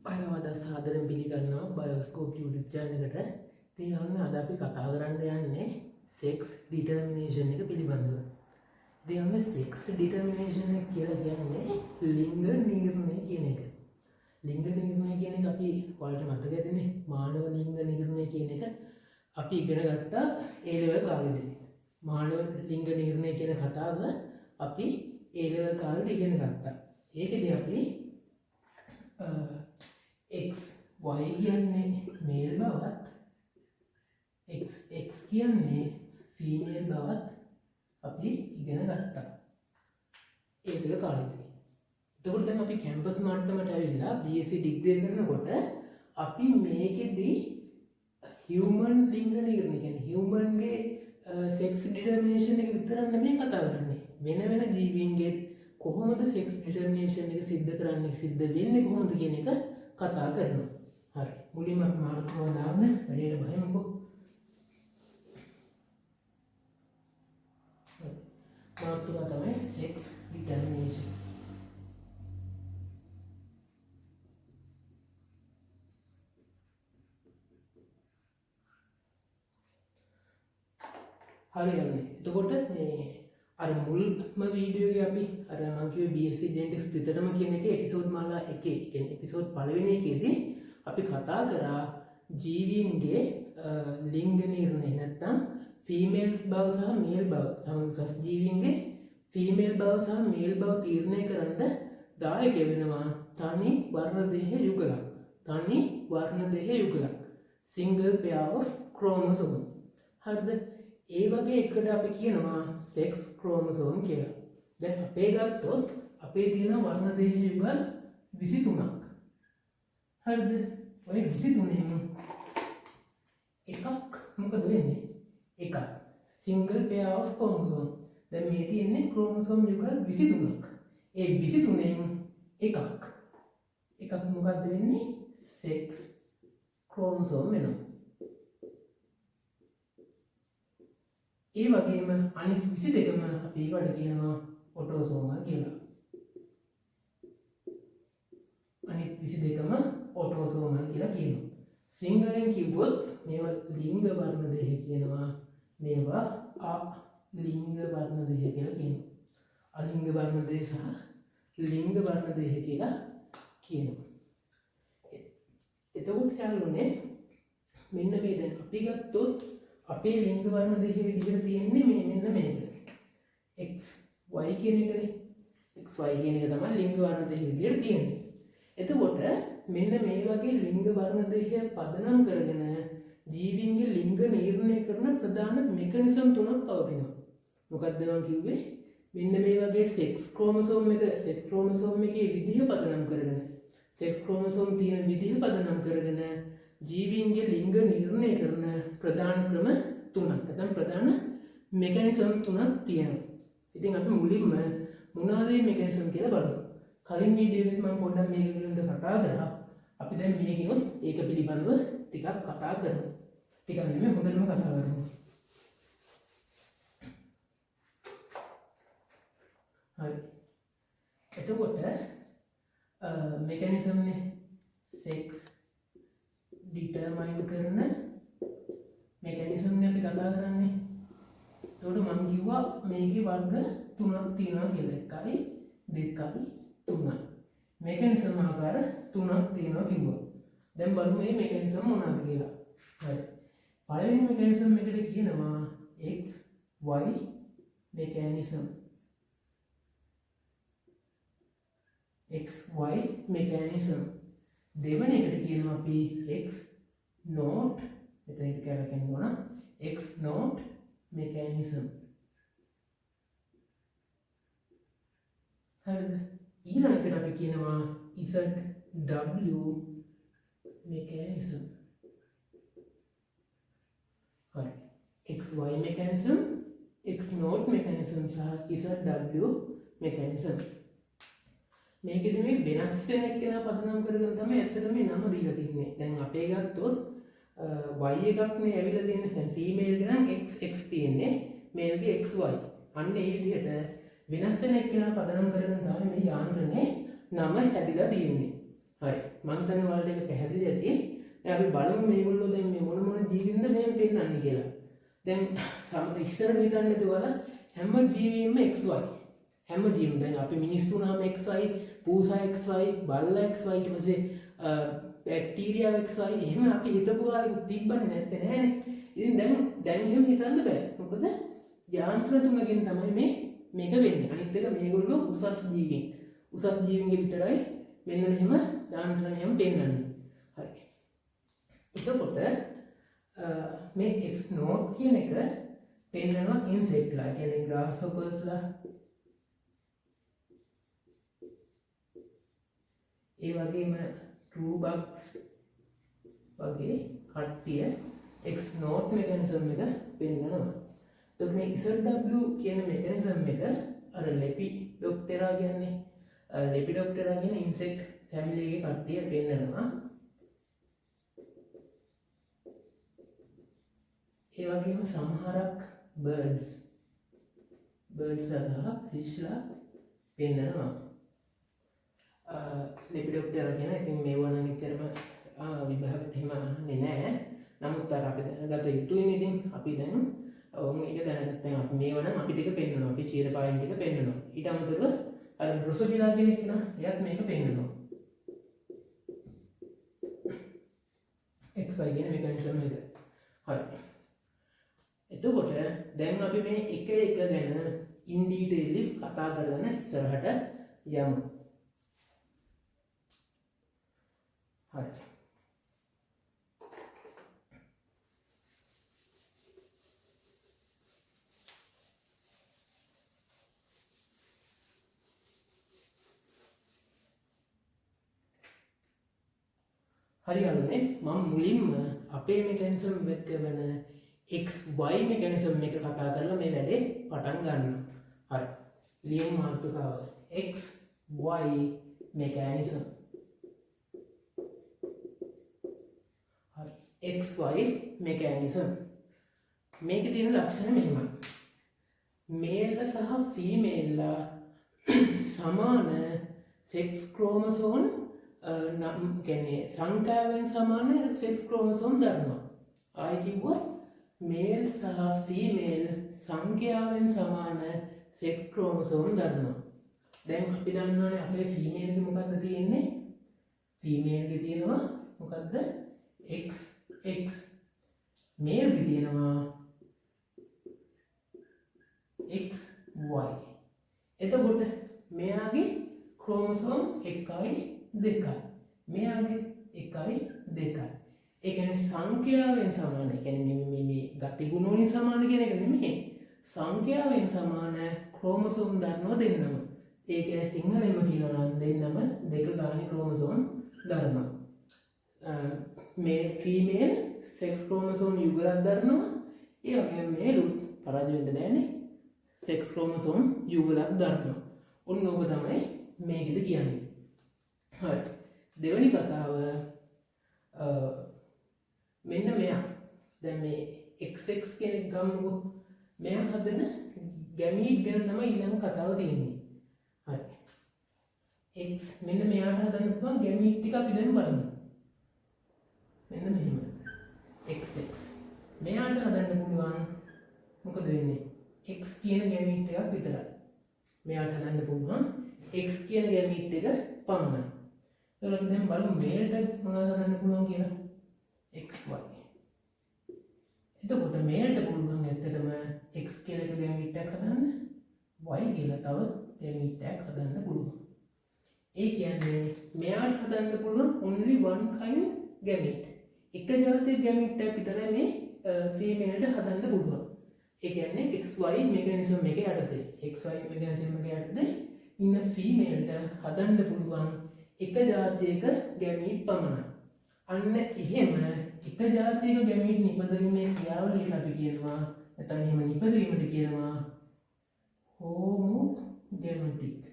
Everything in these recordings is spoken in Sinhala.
බයවද සාදරයෙන් පිළිගන්නවා බයොස්කෝප් YouTube channel එකට. ඉතින් අද අපි කතා කරන්න යන්නේ sex determination එක පිළිබඳව. ඉතින් sex determination එක කියලා කියන්නේ ලිංග නිර්ණය කියන එක. ලිංග නිර්ණය කියන එක අපි ඔයාලට මතක ඇතිනේ මානව ලිංග නිර්ණය කියන එක අපි ඉගෙන ගත්තා A level කාලේදී. මානව ලිංග නිර්ණය කියන කතාව අපි A level කාලේදී ඉගෙන ගත්තා. ඒකෙදී අපි x y කියන්නේ මේල් බවත් x කියන්නේ ෆීමේල් බවත් අපි ඉගෙන ගත්තා ඒ දෙක කාලෙදී. එතකොට දැන් අපි කැම්පස් මට්ටමට ඇවිල්ලා BSc ඩිග්‍රී කරනකොට අපි මේකෙදි හියුමන් ලිංග නිර්ණය කියන්නේ හියුමන්ගේ සෙක්ස් ඩිටර්මිනේෂන් එක විතරක් නෙමෙයි කතා කරන්නේ. වෙන වෙන ජීවීන්ගේ කොහොමද සෙක්ස් ඩිටර්මිනේෂන් එක සිද්ධ කරන්නේ සිද්ධ වෙන්නේ කොහොමද කියන එක කතා කරනවා. හරි. මුලින්ම අපි මාතෘකාව දාන්න වැඩේට බහිමුකෝ. මාතෘකාව තමයි sex determination. හරියන්නේ. එතකොට මේ අර මුල්ම වීඩියෝ එකේ අපි අර මම කිව්වේ BSc genetics දෙතරම කියන එකේ එපිසෝඩ් මාලා 1 කියන්නේ එපිසෝඩ් පළවෙනි එකේදී අපි කතා කරා ජීවීන්ගේ ලිංග නිර්ණය නැත්නම් ෆීමේල් බව සහ මේල් බව සස් ජීවීන්ගේ ෆීමේල් බව සහ මේල් බව තීරණය කරන්න දායක වෙනවා තනි වර්ණ දෙහ යුගලක්. තනි වර්ණ දෙහ යුගලක්. single pair of chromosome. හරිද? ඒ වගේ එකට අපි කියනවා sex chromosome කියලා. දැන් අපේ ගත්තොත් අපේ තියෙන වර්ණ දෙහ යුගල් 23ක්. හරිද? ඔය 23න් එකක් මොකද වෙන්නේ? එකක්. single pair of chromosome. දැන් මේ තියෙන්නේ chromosome යුගල් 23ක්. ඒ 23න් එකක්. එකක් මොකද්ද වෙන්නේ? sex chromosome වෙනවා. ඒ වගේම අනිත් 22ම අපි ඒකට කියනවා ඔටෝසෝමල් කියලා. අනිත් 22ම ඔටෝසෝමල් කියලා කියනවා. සිංහලෙන් කිව්වොත් මේවා ලිංග වර්ණ දෙක කියනවා. මේවා අලිංග වර්ණ දෙක කියලා කියනවා. අලිංග වර්ණ දෙක සහ ලිංග වර්ණ දෙක කියලා කියනවා. එතකොට යාළුවනේ මෙන්න මේ දැන් අපි ගත්තොත් අපේ ලිංග වර්ණ දෙකේ විදිහට තියෙන්නේ මෙන්න මේක. x y කියන එකනේ. x y කියන එක තමයි ලිංග වර්ණ දෙකේ විදිහට තියෙන්නේ. එතකොට මෙන්න මේ වගේ ලිංග වර්ණ දෙක පදනම් කරගෙන ජීවීන්ගේ ලිංග නිර්ණය කරන ප්‍රධාන මෙකනිසම් තුනක් පවතිනවා. මොකක්ද මම කිව්වේ? මෙන්න මේ වගේ sex chromosome එකේ විදිහ පදනම් කරගෙන sex chromosome තියෙන විදිහ පදනම් කරගෙන ජීවීන්ගේ ලිංග නිර්ණය කරන ප්‍රධාන ක්‍රම තුනක් නැත්නම් ප්‍රධාන මෙකනිසම් තුනක් තියෙනවා. ඉතින් අපි මුලින්ම මොනවාද මේ මෙකනිසම් කියලා බලමු. කලින් වීඩියෝ එකේ මම පොඩ්ඩක් මේක පිළිබඳව කතා කරා. අපි දැන් මේකෙත් ඒක පිළිබඳව ටිකක් කතා කරමු. ටිකක් නෙමෙයි හොඳටම කතා කරමු. හරි. එතකොට මෙකනිසම් නේ sex determine කරන මෙකනිසම් නේ අපි කතා කරන්නේ. එතකොට මම කිව්වා මේකේ වර්ග තුනක් තියෙනවා කියලා. 1යි 2යි 3යි. මෙකනිසම් ආකාර තුනක් තියෙනවා කිව්වා. දැන් බලමු මේ මෙකනිසම් මොනවද කියලා. හරි. පළවෙනි මෙකනිසම් එකට කියනවා x y මෙකනිසම්. x y මෙකනිසම්. දෙවෙනි එකට කියනවා අපි x not මෙතන ඉත කියලා කියනවා x not mechanism. හරිද? ඊළඟට අපි කියනවා zw mechanism. හරි. xy mechanism, x not mechanism සහ zw mechanism. මේකෙදි මේ වෙනස් වෙන එක්කෙනා පදනම් කරගෙන තමයි ඇත්තටම මේ නම දීලා තින්නේ. දැන් අපේ ගත්තොත් y එකක් නේ ඇවිල්ලා තියෙන්නේ. දැන් ෆීමේල් ගේ නම් x තියෙන්නේ, මේල් ගේ xy. අන්න ඒ විදිහට වෙනස් වෙන එක්කෙනා පදනම් කරගෙන තමයි මේ යාන්ත්‍රණේ නම හැදිලා තියෙන්නේ. හරි මම හිතන්නේ ඔයාලට ඒක පැහැදිලි ඇති. දැන් අපි බලමු මේගොල්ලෝ දැන් මේ මොන ජීවීන්ද මෙහෙම පෙන්නන්නේ කියලා. දැන් ඉස්සර හිතන්නද ඔයාලා හැම ජීවීන්ම XY. හැම ජීවීම දැන් අපි මිනිස්සු නම් XY, පූසා XY, බල්ලා XY ඊට පස්සේ බැක්ටීරියා XY එහෙම අපි හිතපු කාලෙක තිබ්බනේ නැත්තේ නෑනේ. ඉතින් දැන් එහෙම හිතන්න බෑ. මොකද යාන්ත්‍ර තුනකින් තමයි මේක වෙන්නේ. අනිත් එක මේගොල්ලෝ උසස් ජීවීන්. උසස් ජීවීන්ගේ විතරයි මෙන්න මෙහෙම යාන්ත්‍ර මෙහෙම පෙන්වන්නේ. හරි. එතකොට මේ X නෝට් කියන එක පෙන්වනවා ඉන්සෙක්ට්ලා කියන්නේ ග්‍රාස්හොපර්ස්ලා ඒ වගේම true bugs වගේ කට්ටිය X නෝට් මෙකැනිසම් එක පෙන්වනවා. එතකොට මේ ZW කියන මෙකැනිසම් එක අර lepidoptera කියන්නේ lepidoptera කියන ඉන්සෙක්ට් ෆැමිලි එකේ කට්ටිය පෙන්වනවා. ඒ වගේම සමහරක් birds සහ fishලා පෙන්වනවා. lepidoptera කියන ඉතින් මේවා නම් එච්චරම විභාගයට එහෙම අහන්නේ නැහැ. නමුත් අර අපි දැනගත යුතුයිනේ ඉතින් අපි දැන් මේක දැනගත්තා. අපි මේවා නම් අපි ටික පෙන්වනවා. අපි ක්ෂීරපායන් ටික පෙන්වනවා. ඊට අමතරව අර ඩ්‍රොසොෆිලා කියන එක නම් එයාත් මේක පෙන්වනවා. XY කියන මෙකැනිසම් එක. හරි. එතකොට දැන් අපි මේ එක එක ගැන ඉන් ඩීටේල් කතා කරගෙන ඉස්සරහට යමු. හරි. හරි අනුනේ මම මුලින්ම අපේ මෙකැනිසම් එක වෙන XY මෙකැනිසම් එක කතා කරලා මේ වැඩේ පටන් ගන්නවා. හරි. ලියමු මාතෘකාව. XY mechanism. හරි. XY mechanism. මේකේ තියෙන ලක්ෂණ මෙහෙමයි. මේල් සහ ෆීමේල්ලා සමාන සෙක්ස් ක්‍රෝමසෝම් නම් කියන්නේ සංඛ්‍යාවෙන් සමාන සෙක්ස් ක්‍රෝමසෝම් දරනවා. ආයි කිව්වොත් මේල් සහ ෆීමේල් සංඛ්‍යාවෙන් සමාන සෙක්ස් ක්‍රෝමසෝම් දරනවා. දැන් අපි දන්නවනේ අපේ ෆීමේල්ගේ මොකක්ද තියෙන්නේ? ෆීමේල්ගේ තියෙනවා මොකක්ද? XX. මේල්ගේ තියෙනවා XY. එතකොට මෙයාගේ ක්‍රෝමසෝම් 1යි 2යි. මෙයාගේ 1යි 2යි. ඒ කියන්නේ සංඛ්‍යාවෙන් සමාන. ඒ කියන්නේ මේ ගතිගුණ වලින් සමාන කියන එක නෙමෙයි. සංඛ්‍යාවෙන් සමාන ක්‍රෝමසෝම් දරනවා දෙන්නම. ඒ කියන්නේ සිංහලෙන්ම කියනවා නම් දෙන්නම 2 ගානේ ක්‍රෝමසෝම් දරනවා. මේ ෆීමේල් සෙක්ස් ක්‍රෝමසෝම් යුගලක් දරනවා. ඒ වගේම මේලුත් පරාජය වෙන්න බෑනේ. සෙක්ස් ක්‍රෝමසෝම් යුගලක් දරනවා. ඔන්න ඔබ තමයි මේකද කියන්නේ. හරි. දෙවෙනි කතාව මෙන්න මෙයා. දැන් මේ XX කෙනෙක් ගමුකෝ. මෙයා හදන ගැමීට් ගැන තමයි ඊළඟ කතාව තියෙන්නේ. හරි. X මෙන්න මෙයාට හදන්න පුළුවන් ගැමීට් ටික අපි දැන් බලමු. මෙන්න මෙහෙම. XX. මෙයාට හදන්න පුළුවන් මොකද වෙන්නේ? X කියන ගැමීට් එකක් විතරයි. මෙයාට හදන්න පුළුවන් X කියන ගැමීට් එක පමණයි. එතකොට දැන් බලමු මේල්ට මොනවද හදන්න පුළුවන් කියලා. XY. එතකොට මේල්ට පුළුවන් ඇත්තටම X කියලා එක ගැමීට් එකක් හදන්න, Y කියලා තව ගැමීට් එකක් හදන්න පුළුවන්. ඒ කියන්නේ මෙයාට හදන්න පුළුවන් only one kind ගැමීට්. එක ජාතියක ගැමීට් එකක් විතරයි මේ ෆීමේල්ට හදන්න පුළුවන්. ඒ කියන්නේ XY මෙකැනිසම් එක යටතේ XY මෙකැනිසම් එක යටතේ ඉන්න ෆීමේල්ට හදන්න පුළුවන් එක ජාතියක ගැමීට් පමණයි. අන්න එහෙම එක ජාතියක ගැමීට් නිපදවීමේ ක්‍රියාවලියට අපි කියනවා නැත්නම් එහෙම නිපදවීමට කියනවා හෝමෝගැමටික්.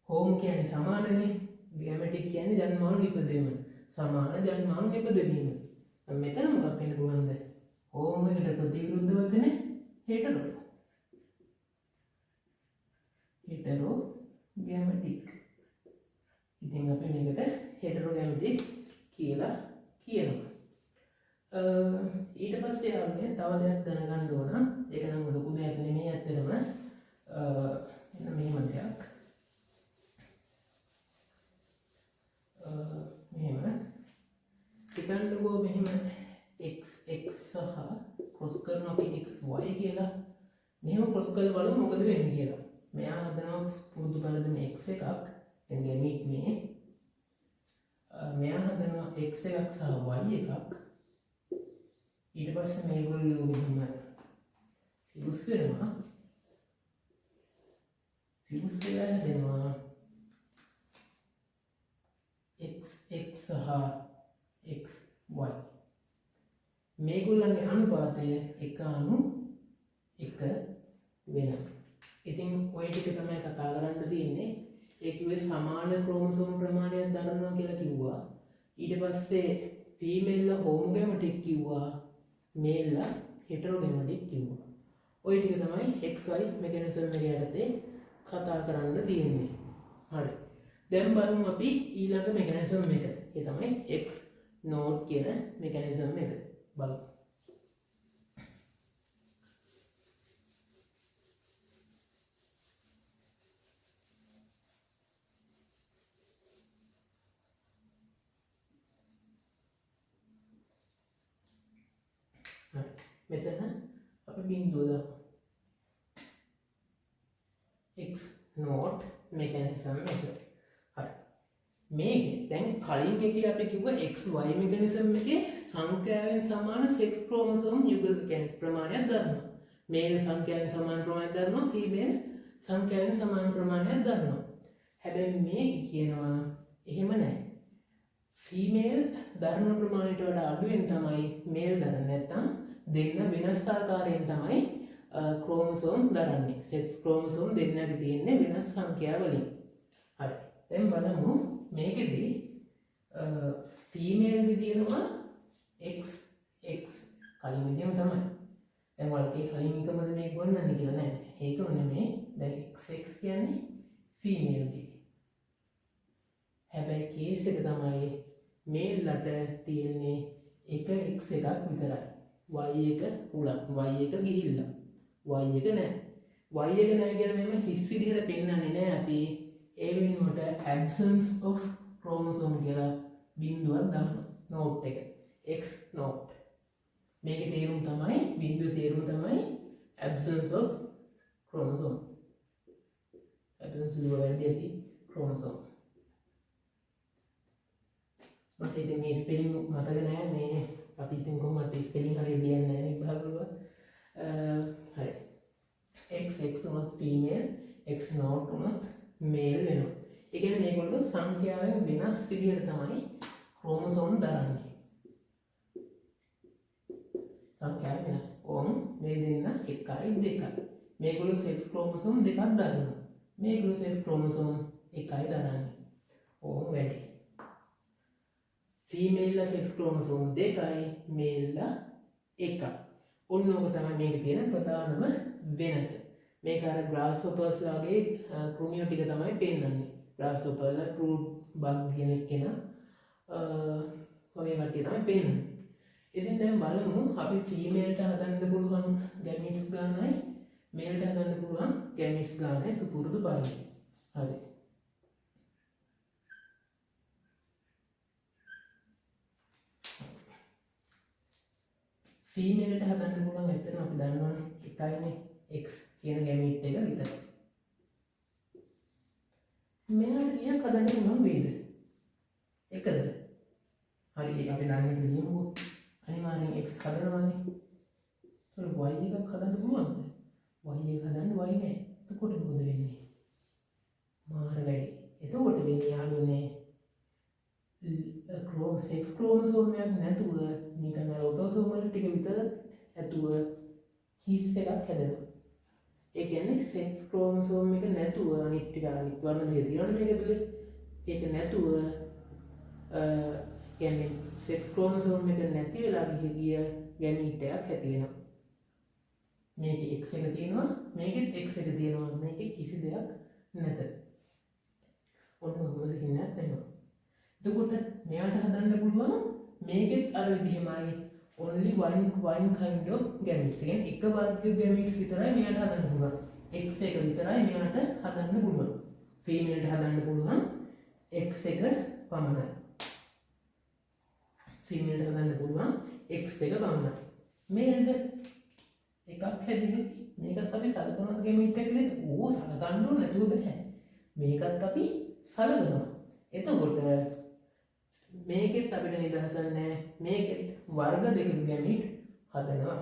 හෝම් කියන්නේ සමානනේ, ගැමටික් කියන්නේ ජන්මානු නිපදවීම. සමාන ජන්මානු නිපදවීම. මෙතන මොකක් වෙන්න පුළුවන්ද? හෝම් එකට ප්‍රතිවිරුද්ධ වචනේ හෙටරෝ. හෙටරෝ ගැමටික්. ඉතින් අපි මේකට හෙටරෝගැමිටික් කියලා කියනවා. ඊට පස්සේ ආන්නේ තව දෙයක් දැනගන්න ඕන. ඒක නම් ලොකු දෙයක් නෙමෙයි ඇත්තටම. මෙහෙම දෙයක්. මෙහෙම හිතන්නකෝ මෙහෙම x සහ ක්‍රොස් කරනවා අපි x y කියලා. මෙහෙම ක්‍රොස් කරලා බලමු මොකද වෙන්නේ කියලා. මෙයා හදනවා පුරුදු පළදම x එකක් එන් ගැමීට් මේ. මෙයා හදනවා x එකක් සහ y එකක්. ඊට පස්සේ මේගොල්ලෝ මෙහෙම ෆියුස් වෙනවා. ෆියුස් වෙලා හදනවා x සහ x y. මේගොල්ලන්ගේ අනුපාතය 1:1 වෙනවා. ඉතින් ඔය ටික තමයි කතා කරන්න තියෙන්නේ. ඒ කිව්වේ සමාන ක්‍රෝමසෝම් ප්‍රමාණයක් දරනවා කියලා කිව්වා. ඊට පස්සේ ෆීමේල්ලා හෝමෝගැමටික් කිව්වා. මේල්ලා හෙටරෝගැමටික් කිව්වා. ඔය ටික තමයි XY මෙකැනිසම් එක යටතේ කතා කරන්න තියෙන්නේ. හරි. දැන් බලමු අපි ඊළඟ මෙකැනිසම් එක. ඒ තමයි X නෝඩ් කියන මෙකැනිසම් එක. බලමු. මෙතන අපි බිඳුව දාමු. X නෝඩ් මෙකැනිසම් එක. හරි. මේකේ දැන් කලින් එකේ අපි කිව්වා XY මෙකැනිසම් එකේ සංඛ්‍යාවෙන් සමාන සෙක්ස් ක්‍රෝමසෝම් යුගල කියන්නේ ප්‍රමාණයක් දරනවා. මේල් සංඛ්‍යාවෙන් සමාන ප්‍රමාණයක් දරනවා, ෆීමේල් සංඛ්‍යාවෙන් සමාන ප්‍රමාණයක් දරනවා. හැබැයි මේක කියනවා එහෙම නැහැ. ෆීමේල් දරන ප්‍රමාණයට වඩා අඩුවෙන් තමයි මේල් දරන්නේ. නැත්නම් දෙන්න වෙනස් ආකාරයෙන් තමයි ක්‍රෝමසෝම් දරන්නේ. සෙක්ස් ක්‍රෝමසෝම් දෙන්නගේ තියෙන්නේ වෙනස් සංඛ්‍යා වලින්. හරි. දැන් බලමු මේකෙදී ෆීමේල්ගේ තියෙනවා x කලින් විදිහම තමයි. දැන් වලකේ කලින් එකමද මේ ගොන්නන්නේ කියලා නෑ. ඒකම නෙමෙයි. දැන් x කියන්නේ ෆීමේල්ගේ. හැබැයි කේස් එක තමයි මේල්ලට තියෙන්නේ එක x එකක් විතරයි. y එක උලක්. y එක ගිහිල්ලා. y එක නෑ. y එක නෑ කියලා මෙහෙම හිස් විදිහට පෙන්නන්නේ නෑ අපි. ඒ වෙනුවට absence of chromosome කියලා බිඳුවක් දානවා. නෝට් එක. x note. මේකේ තේරුම තමයි බිඳුවේ තේරුම තමයි absence of chromosome. absence වලදී chromosome. මට ඉතින් මේ ස්පෙලිං මතක නෑ. මේ අපි ඉතින් කොහොමද ස්පෙලිං හරියට ලියන්නේ නැහැ නේ විභාගවල. හරි. x උනොත් female, x not උනොත් male වෙනවා. ඒ කියන්නේ මේගොල්ලෝ සංඛ්‍යාවෙන් වෙනස් විදිහට තමයි ක්‍රෝමසෝම් දරන්නේ. සංඛ්‍යාව වෙනස්. ඕම් මේ දෙන්න 1යි 2යි. මේගොල්ලෝ සෙක්ස් ක්‍රෝමසෝම් දෙකක් දරනවා. මේගොල්ලෝ සෙක්ස් ක්‍රෝමසෝම් 1යි දරන්නේ. ඕම් වැඩි. ෆීමේල්ලා සෙක්ස් ක්‍රෝමසෝම් 2යි, මේල්ලා 1යි. ඔන්න ඕක තමයි මේකේ තියෙන ප්‍රධානම වෙනස. මේක අර ග්‍රාස්හොපර්ස්ලා වගේ කෘමියෝ ටික තමයි පෙන්නන්නේ. ග්‍රාස්හොපර්ලා ෆෘට් බග් කියන කෙනා ඔය කට්ටිය තමයි පෙන්නන්නේ. ඉතින් දැන් බලමු අපි ෆීමේල්ට හදන්න පුළුවන් ගැමීට්ස් ගන්නයි මේල්ට හදන්න පුළුවන් ගැමීට්ස් ගන්නයි සුපුරුදු පරිදි. හරි. ෆීමේල්ට හදන්න පුළුවන් ඇත්තටම අපි දන්නවනේ එකයිනේ x කියන ගැමීට් එක විතරයි. මෙයාට කීයක් හදන්න පුළුවන් වේද? එකද? හරි අපි දන්නේ ලියමුකෝ. අනිවාර්යෙන් x හදනවානේ. ඒතර y එකක් හදන්න පුළුවන්ද? y එක හදන්න y නෑ. එතකොට මොකද වෙන්නේ? මාර වැඩි. එතකොට වෙන්නේ යාළුවනේ සෙක්ස් ක්‍රෝමසෝම් එකක් නැතුව නිකන් ඔටෝසෝම් වල ටික විතර ඇතුව හිස් එකක් හැදෙනවා. ඒ කියන්නේ සෙක්ස් ක්‍රෝමසෝම් එක නැතුව අනිත් ටික අනිත් වර්ණ දෙක තියෙනවනේ මේක ඇතුලේ. ඒක නැතුව කියන්නේ සෙක්ස් ක්‍රෝමසෝම් එක නැති වෙලා ගිය ගැමීට් එකක් ඇති වෙනවා. මේකේ x එක තියෙනවා, මේකෙත් x එක තියෙනවා. මේකේ කිසි දෙයක් නැත. ඔන්න ඔහොම සිහිනයක් වෙනවා. එතකොට මෙයාට හදන්න පුළුවන් මේකෙත් අර විදිහමයි only one kind of gametes. කියන්නේ එක වර්ග gametes විතරයි මෙයාට හදන්න පුළුවන්. X එක විතරයි මෙයාට හදන්න පුළුවන්. female හදන්න පුළුවන් X එක පමණයි. female හදන්න පුළුවන් X එක පමණයි. මේකට එකක් හැදෙන්නේ මේකත් අපි සලකනවාද gamete එක විදිහට? ඕ සලකන්න ඕන නැතුව බෑ. මේකත් අපි සලකනවා. එතකොට මේකෙත් අපිට නිදහසක් නැහැ. මේකෙත් වර්ග දෙකක ගැමීට් හදනවා.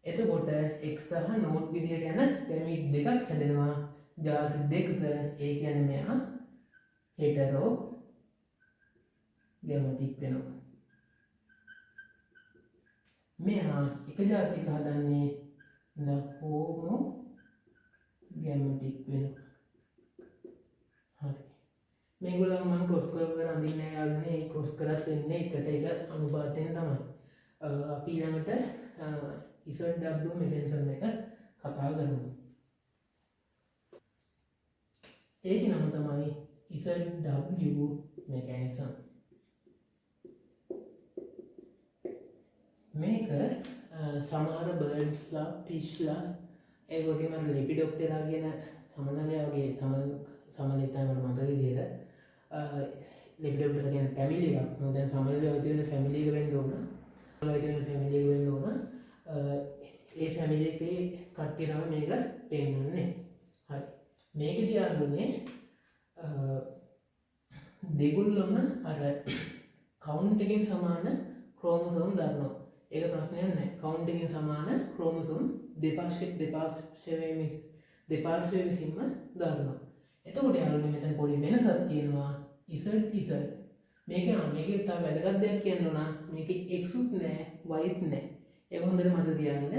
එතකොට x සහ නෝට් විදියට යන ගැමීට් දෙකක් හැදෙනවා. ජාති දෙකක. ඒ කියන්නේ මෙයා හෙටරෝ ගැමටික් වෙනවා. මෙයා එක ජාතික හදන්නේ හෝමෝ ගැමටික් වෙනවා. හරි. මේගොල්ලන් මම ක්‍රොස් කරලා අඳින්න යාළුවනේ ක්‍රොස් කරත් වෙන්නේ එකට එක අනුපාතයෙන් තමයි. අපි ඊළඟට ZW මෙකැනිසම් එක කතා කරමු. ඒකේ නම තමයි ZW මෙකැනිසම්. මේක සමහර බර්ඩ්ස්ලා ෆිෂ්ලා ඒ වගේම ලෙපිඩොප්ටෙරා කියන සමනලයා වගේ සමනලයා තමයි මට මතක විදියට ලෙපිඩොප්ටෙරා කියන ෆැමිලි එකක්. මොකද දැන් සමනලයා වගේ තියෙන ෆැමිලි එක වෙන්න ඕන. ෆැමිලි එක වෙන්න ඕන. ඒ ෆැමිලි එකේ කට්ටිය තමයි මේක පෙන්වන්නේ. හරි. මේකදී අරන්නේ දෙගොල්ලම අර කවුන්ට් එකෙන් සමාන ක්‍රෝමසෝම් දරනවා. ඒක ප්‍රශ්නයක් නැහැ. කවුන්ට් එකෙන් සමාන ක්‍රෝමසෝම් දෙපාර්ශ්වය විසින්ම දරනවා. එතකොට යාළුවනේ මෙතන පොඩි වෙනසක් තියෙනවා. Z මේකේ තව වැදගත් දෙයක් කියන්න ඕන. මේකේ x උත් නැහැ, y උත් නැහැ. ඒක හොඳට මතක තියාගන්න.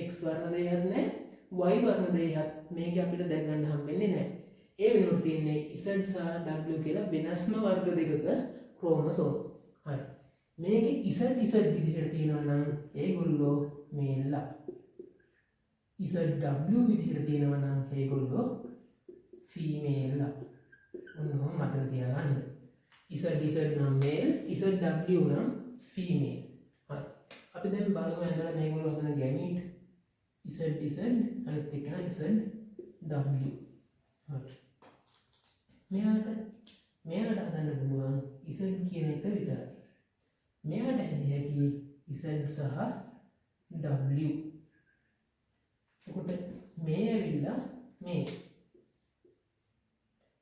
x වර්ණ දෙයක් නැහැ, y වර්ණ දෙයක් මේක අපිට දැක් ගන්න හම්බෙන්නේ නැහැ. ඒ වෙනුවට තියෙන්නේ Z සහ W කියලා වෙනස්ම වර්ග දෙකක ක්‍රෝමසෝම්. හරි. මේකේ Z විදිහට තියෙනවා නම් ඒගොල්ලෝ මේල්ලා. ZW විදිහට තියෙනවා නම් ඒගොල්ලෝ ෆීමේල්ලා. ඔන්නෝම මතක තියාගන්න. Z නම් මේල්, ZW නම් ෆීමේල්. හරි. අපි දැන් බලමු ඇඳලා මේගොල්ලෝ හදන ගැමීට් Z අනිත් එක ZW. හරි. මෙයාට හදන්න පුළුවන් Z කියන එක විතරයි. මෙයාට හැදිය හැකි Z සහ W. එතකොට මේ ඇවිල්ලා මේ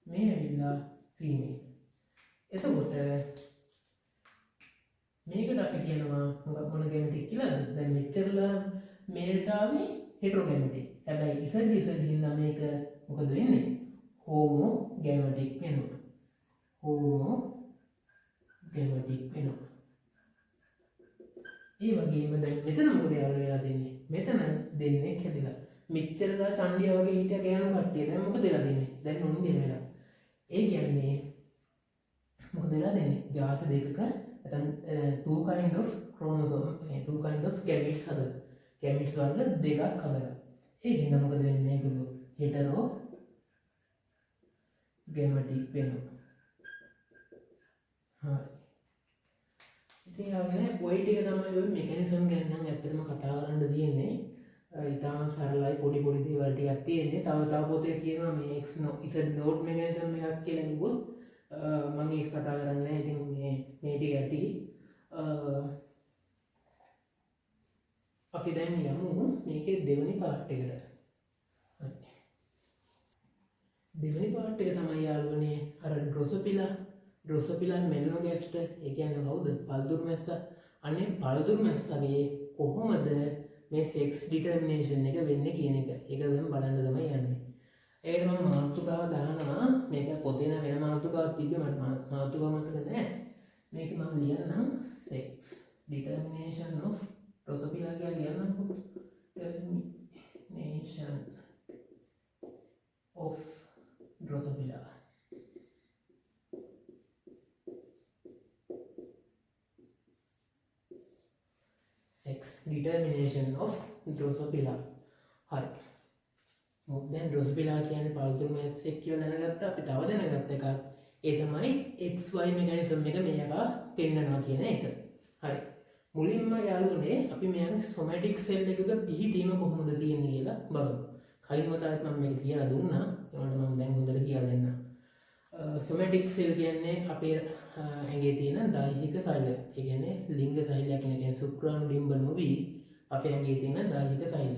ඇවිල්ලා ෆීමේල්. එතකොට මේකට අපි කියනවා මොන ගැමටික් කියලාද? දැන් මෙච්චරලා මේල්ට ආවේ හෙටරෝගැමටික්. හැබැයි Z හින්දා මේක මොකද වෙන්නේ? හෝමෝ ගැමටික් වෙනවා. හෝමෝ ගැමටික් වෙනවා. ඒ වගේම දැන් මෙතන මොකද වෙලා දෙන්නේ? මෙතන දෙන්නේ හැදිලා. මෙච්චරලා චන්දිය වගේ හිටිය ගෑනු කට්ටිය දැන් මොකද වෙලා දෙන්නේ? දැන් උන්නේ වෙලා. ඒ කියන්නේ මොකද වෙලා දෙන්නේ? ජාති දෙකක නැත්නම් two kind of chromosome, two kind of gametes හදලා. gametes වර්ග දෙකක් හදලා. ඒ හින්දා මොකද වෙන්නේ? මේගොල්ලෝ හෙටරෝ ගැමටික් වෙනවා. හරි. ඉතින් ඔය ටික තමයි ඔය මෙකැනිසම් ගැන නම් ඇත්තටම කතා කරන්න තියෙන්නේ. ඉතාලම සරලයි පොඩි දේවල් ටිකක් තියෙන්නේ. තව පොතේ කියනවා මේ Z නෝට් මෙකැනිසම් එකක් කියලා කිව්වොත් මම ඒක කතා කරන්නේ නැහැ. ඉතින් මේ ටික ඇති. අපි දැන් යමු මේකේ දෙවෙනි පාර්ට් එකට. දෙවෙනි පාර්ට් එක තමයි යාළුවනේ අර ඩ්‍රොසොපිලා මෙලනෝගැස්ටර්. ඒ කියන්නේ කවුද? පළතුරු මැස්සා. අනේ පළතුරු මැස්සගේ කොහොමද මේ සෙක්ස් ඩිටර්මිනේෂන් එක වෙන්නේ කියන එක. ඒක දැන් බලන්න තමයි යන්නේ. ඒකට මම මාතෘකාව දානවා. මේක පොතේ නම් වෙන මාතෘකාවක් තිබ්බේ මට මාතෘකාව මතක නැහැ. මේක මම ලියන්නම් sex determination of Drosophila කියලා ලියන්නම්කෝ. Determination of Drosophila. Sex determination of Drosophila. හරි. දැන් Drosophila කියන්නේ පළතුරු මැස්සෙක් කියලා දැනගත්තා. අපි තව දැනගත්ත එකක් ඒ තමයි XY මෙකැනිසම් එක මේකා පෙන්නනවා කියන එක. හරි. මුලින්ම යාළුවනේ අපි මෙයාගේ සොමැටික් සෙල් එකක පිහිටීම කොහොමද තියෙන්නේ කියලා බලමු. කලින් වතාවත් මම මේක කියලා දුන්නා. ඒකට මම දැන් හොඳට කියලා දෙන්නම්. සොමැටික් සෙල් කියන්නේ අපේ ඇඟේ තියෙන දෛහික සෛලය. ඒ කියන්නේ ලිංග සෛලයක් නෙවෙයි ශුක්‍රාණු ඩිම්බ නොවි අපේ ඇඟේ තියෙන දෛහික සෛලය.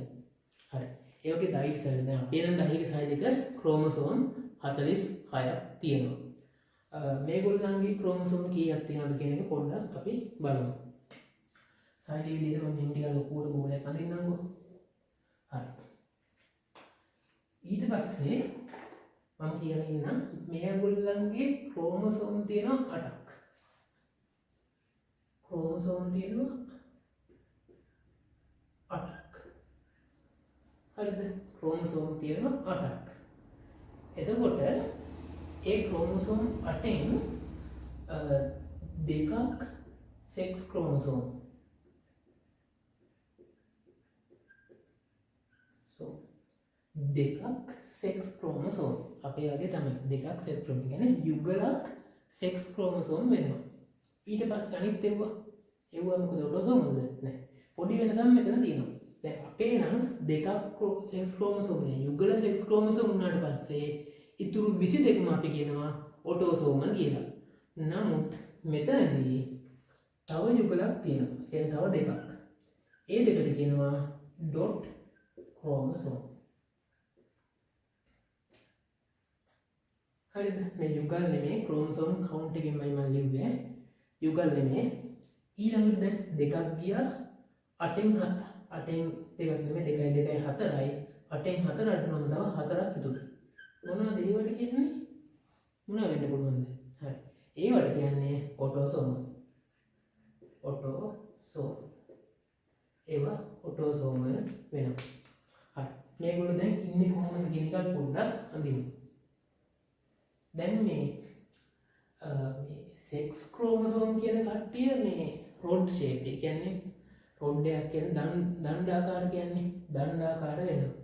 හරි. ඒ වගේ දෛහික සෛලය දැන් අපේ නම් දෛහික සෛලයක ක්‍රෝමසෝම් 46ක් තියෙනවා. මේගොල්ලන්ගේ ක්‍රෝමසෝම් කීයක් තියෙනවද කියන එක පොඩ්ඩක් අපි බලමු. සාහිත්‍ය විදිහට මම මෙන්න ටික ලොකුවට බෝලයක් අඳින්නම්කෝ. හරි. ඊට පස්සේ මම කියලා ඉන්නම් මේගොල්ලන්ගේ ක්‍රෝමසෝම් තියෙනවා 8ක්. ක්‍රෝමසෝම් තියෙනවා 8ක්. හරිද? ක්‍රෝමසෝම් තියෙනවා 8ක්. එතකොට ඒ ක්‍රෝමසෝම් 8න් දෙකක් සෙක්ස් ක්‍රෝමසෝම්. දෙකක් සෙක්ස් ක්‍රෝමසෝම් අපේ වගේ තමයි දෙකක් සෙක්ස් ක්‍රෝමසෝම් කියන්නේ යුගලක් සෙක්ස් ක්‍රෝමසෝම් වෙනවා. ඊට පස්සේ අනිත් ඒවා මොකද ඔටෝසෝම්ද නැහැ. පොඩි වෙනසක් මෙතන තියෙනවා. දැන් අපේ නම් දෙකක් සෙක්ස් ක්‍රෝමසෝම් නේ යුගල සෙක්ස් ක්‍රෝමසෝම් වුණාට පස්සේ ඉතුරු 22ම අපි කියනවා ඔටෝසෝම් කියලා. නමුත් මෙතනදී තව යුගලක් තියෙනවා. කියන්නේ තව දෙකක්. ඒ දෙකට කියනවා ඩොට් ක්‍රෝමසෝම්. හරිද? මේ යුගල් නෙමෙයි ක්‍රෝමසෝම් කවුන්ට් එකෙන්මයි මම ලිව්වේ. යුගල් නෙමෙයි. ඊළඟට දැන් දෙකක් ගියා 8න් දෙකක් නෙමෙයි 2 4යි 8න් 4 අඩුවම තව 4ක් ඉතුරු. මොනවද ඒවට කියන්නේ? මොනවා වෙන්න පුළුවන්ද? හරි. ඒවට කියන්නේ ඔටෝසෝම්. ඔටෝසෝම්. ඒවා ඔටෝසෝම් වෙනවා. හරි. මේගොල්ලෝ දැන් ඉන්නේ කොහොමද කියන එක පොඩ්ඩක් අඳිමු. දැන් මේ සෙක්ස් ක්‍රෝමසෝම් කියන කට්ටිය මේ රොඩ් ෂේප් එක කියන්නේ රොඩ් එකක් කියන්නේ දණ්ඩාකාර කියන්නේ දණ්ඩාකාර වෙනවා.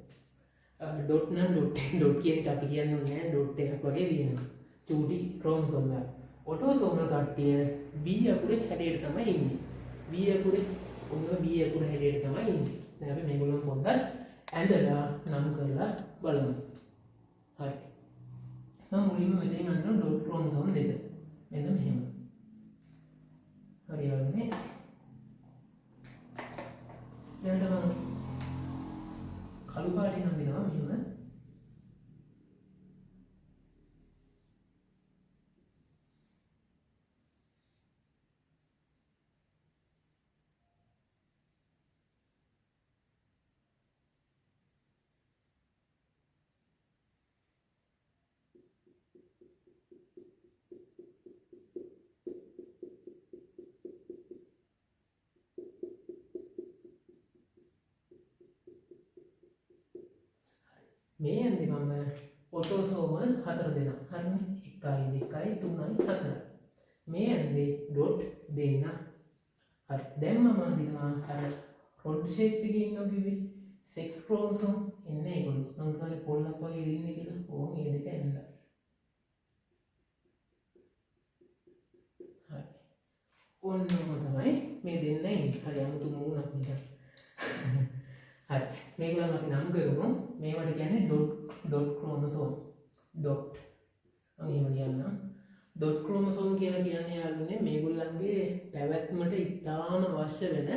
ඩොට් නම් ඩොට් කියන එක අපි කියන්නේ නැහැ ඩොට් එකක් වගේ තියෙනවා. චූටි ක්‍රෝමසෝම් එක. ඔටෝසෝම් කට්ටිය B අකුරේ හැඩයට තමයි ඉන්නේ. B අකුරේ ඔන්න B අකුරේ හැඩයට තමයි ඉන්නේ. දැන් අපි මේගොල්ලෝ පොඩ්ඩක් ඇඳලා නම් කරලා බලමු. හරි. මම මුලින්ම මෙතනින් අඳින ඩොට් ක්‍රෝමසෝම් දෙක. මෙන්න මෙහෙම. හරියන්නේ. දැන් මම කළු පාටින් අඳිනවා මෙහෙම. මේ යන්නේ මම ඔටෝසෝම 4 දෙනා. හරිනේ. 1 2 3 4. මේ යන්නේ ඩොට් දෙන්න. හරි. දැන් මම අඳිනවා අර රොඩ් ෂේප් එකේ ඉන්නවා කිව්වේ සෙක්ස් ක්‍රෝමසෝම් එන්නේ ඒගොල්ලෝ. මම කාලේ පොල්ලක් වගේ ඉන්නේ කියලා. ඕම් මේ දෙක ඇඳලා. හරි. ඕන්න තමයි මේ දෙන්න ඉන්නේ. හරි අමුතු මූණක් නිකන්. හරි. මේගොල්ලන් අපි නම් කරමු. මේවට කියන්නේ ඩොට් ක්‍රෝමසෝම්. ඩොට්. මම එහෙම ලියන්නම්. ඩොට් ක්‍රෝමසෝම් කියලා කියන්නේ යාළුවනේ මේගොල්ලන්ගේ පැවැත්මට ඉතාම අවශ්‍ය වෙන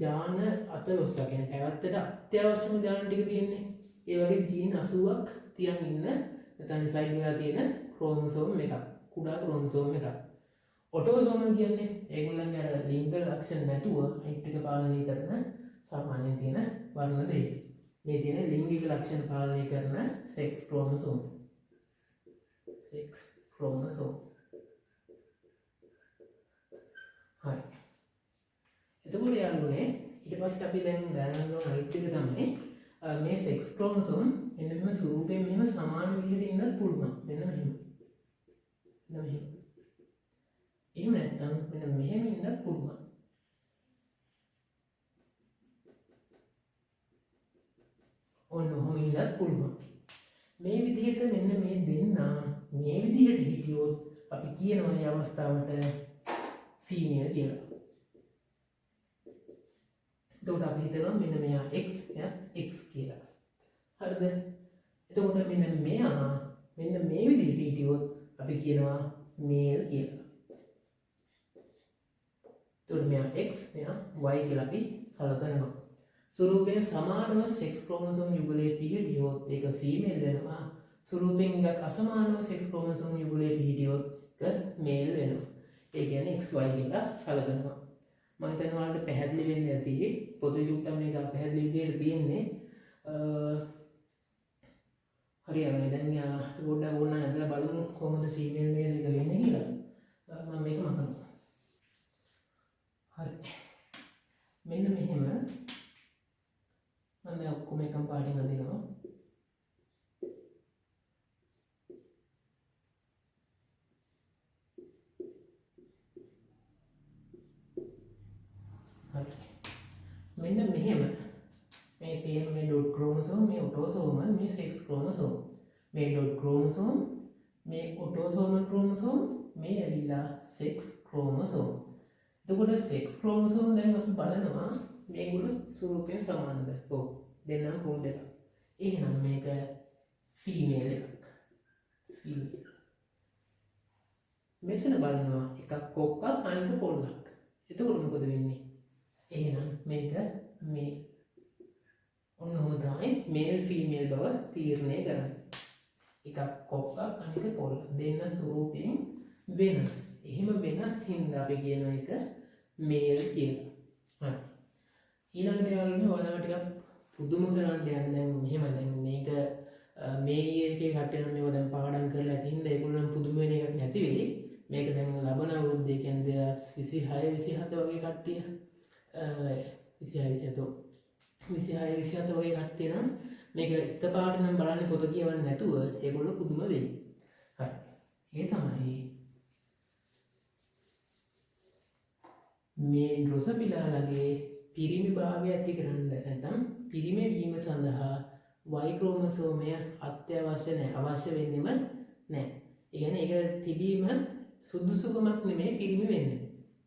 ජාන 14ක්. කියන්නේ පැවැත්තට අත්‍යවශ්‍යම ජාන ටික තියෙන්නේ. ඒ වගේ ජීන් 80ක් තියන් ඉන්න නැත්නම් ඩිසයින් වෙලා තියෙන ක්‍රෝමසෝම් එකක්. කුඩා ක්‍රෝමසෝම් එකක්. ඔටෝසෝම් කියන්නේ ඒගොල්ලන්ගේ අර ලිංග ලක්ෂණ නැතුව අනිත් එක පාලනය කරන සාමාන්‍යයෙන් තියෙන වර්ණ දෙක. මේ තියෙන ලිංගික ලක්ෂණ පාලනය කරන සෙක්ස් ක්‍රෝමසෝම්. සෙක්ස් ක්‍රෝමසෝම්. හරි. එතකොට යාළුවනේ ඊට පස්සේ අපි දැන් දැනගන්න ඕන අනිත් එක තමයි මේ සෙක්ස් ක්‍රෝමසෝම් මෙන්න මෙහෙම ස්වරූපයෙන් මෙහෙම සමාන විදිහට ඉන්නත් පුළුවන්. මෙන්න මෙහෙම. මෙන්න මෙහෙම. එහෙම නැත්නම් මෙන්න මෙහෙම ඉන්නත් පුළුවන්. ඔන්න ඔහොම ඉන්නත් පුළුවන්. මේ විදිහට මෙන්න මේ දෙන්න මේ විදිහට හිටියොත් කියනවා මේ අවස්ථාවට ෆීමේල් කියලා. එතකොට අපි හිතනවා මෙන්න මෙයා x මෙයා x කියලා. හරිද? එතකොට මෙන්න මෙයා මෙන්න මේ විදිහට හිටියොත් අපි කියනවා මේල් කියලා. එතකොට මෙයා x මෙයා y කියලා අපි සලකනවා. ස්වරූපයෙන් සමානව සෙක්ස් ක්‍රෝමසෝම් යුගලයේ පිහිටියොත් ඒක ෆීමේල් වෙනවා. ස්වරූපයෙන් එකක් අසමානව සෙක්ස් ක්‍රෝමසෝම් යුගලයේ පිහිටියොත් ඒක මේල් වෙනවා. ඒ කියන්නේ xy කියලා සලකනවා. මම හිතනවා ඔයාලට පැහැදිලි වෙන්න ඇති. පොදු යුක්තම මේක පැහැදිලි විදිහට තියෙන්නේ. හරියන්නේ දැන් පොඩ්ඩක් ඕන ඇදලා බලමු කොහොමද ෆීමේල් මේල් එක වෙන්නේ කියලා. මම මේක මතනවා. හරි. මෙන්න මෙහෙම මම දැන් ඔක්කොම එකම පාටින් අදිනවා. හරි. මෙන්න මෙහෙම මේ තියෙන මේ ඩොට් ක්‍රෝමසෝම් මේ ඔටෝසෝමල් මේ සෙක්ස් ක්‍රෝමසෝම් මේ ඩොට් ක්‍රෝමසෝම් මේ ඔටෝසෝමල් ක්‍රෝමසෝම් මේ ඇවිල්ලා සෙක්ස් ක්‍රෝමසෝම්. එතකොට සෙක්ස් ක්‍රෝමසෝම් දැන් අපි බලනවා මේගොල්ලෝ ස්වරූපයෙන් සමානද? ඔව්. දෙන්නම් පොල් දෙකක්. එහෙනම් මේක ෆීමේල් එකක්. ෆීමේල්. මෙතන බලනවා එකක් කොක්කක් අනික පොල්ලක්. එතකොට මොකද වෙන්නේ? එහෙනම් මේක මේ ඔන්නෝම තමයි මේල් ෆීමේල් බව තීරණය කරන්නේ. එකක් කොක්කක් අනික පොල්ල. දෙන්න ස්වරූපයෙන් වෙනස්. එහෙම වෙනස් හින්දා අපි කියන එක මේල් කියලා. හරි. ඊළඟට යාළුවනේ ඔයාලම ටිකක් පුදුම කරන්න යන්න දැන් මෙහෙම දැන් මේක මේ එකේ කට්ටිය නම් මේව දැන් පාඩම් කරලා ඇති හින්දා ඒගොල්ලෝ නම් පුදුම වෙන එකක් නැති වෙයි. මේක දැන් ලබන අවුරුද්දේ කියන්නේ 26 27 වගේ කට්ටිය 26 27 වගේ කට්ටිය නම් මේක එකපාරට නම් බලන්නේ පොත කියවන්නේ නැතුව ඒගොල්ලෝ පුදුම වෙයි. හරි. ඒ තමයි මේ ඩ්‍රොසොෆිලාගේ පිරිමි භාවය ඇති කරන්න නැත්නම් පිරිමි වීම සඳහා Y ක්‍රෝමසෝමය අත්‍යවශ්‍ය නැහැ. අවශ්‍ය වෙන්නේම නැහැ. ඒ කියන්නේ ඒක තිබීම සුදුසුකමක් නෙමෙයි පිරිමි වෙන්නේ.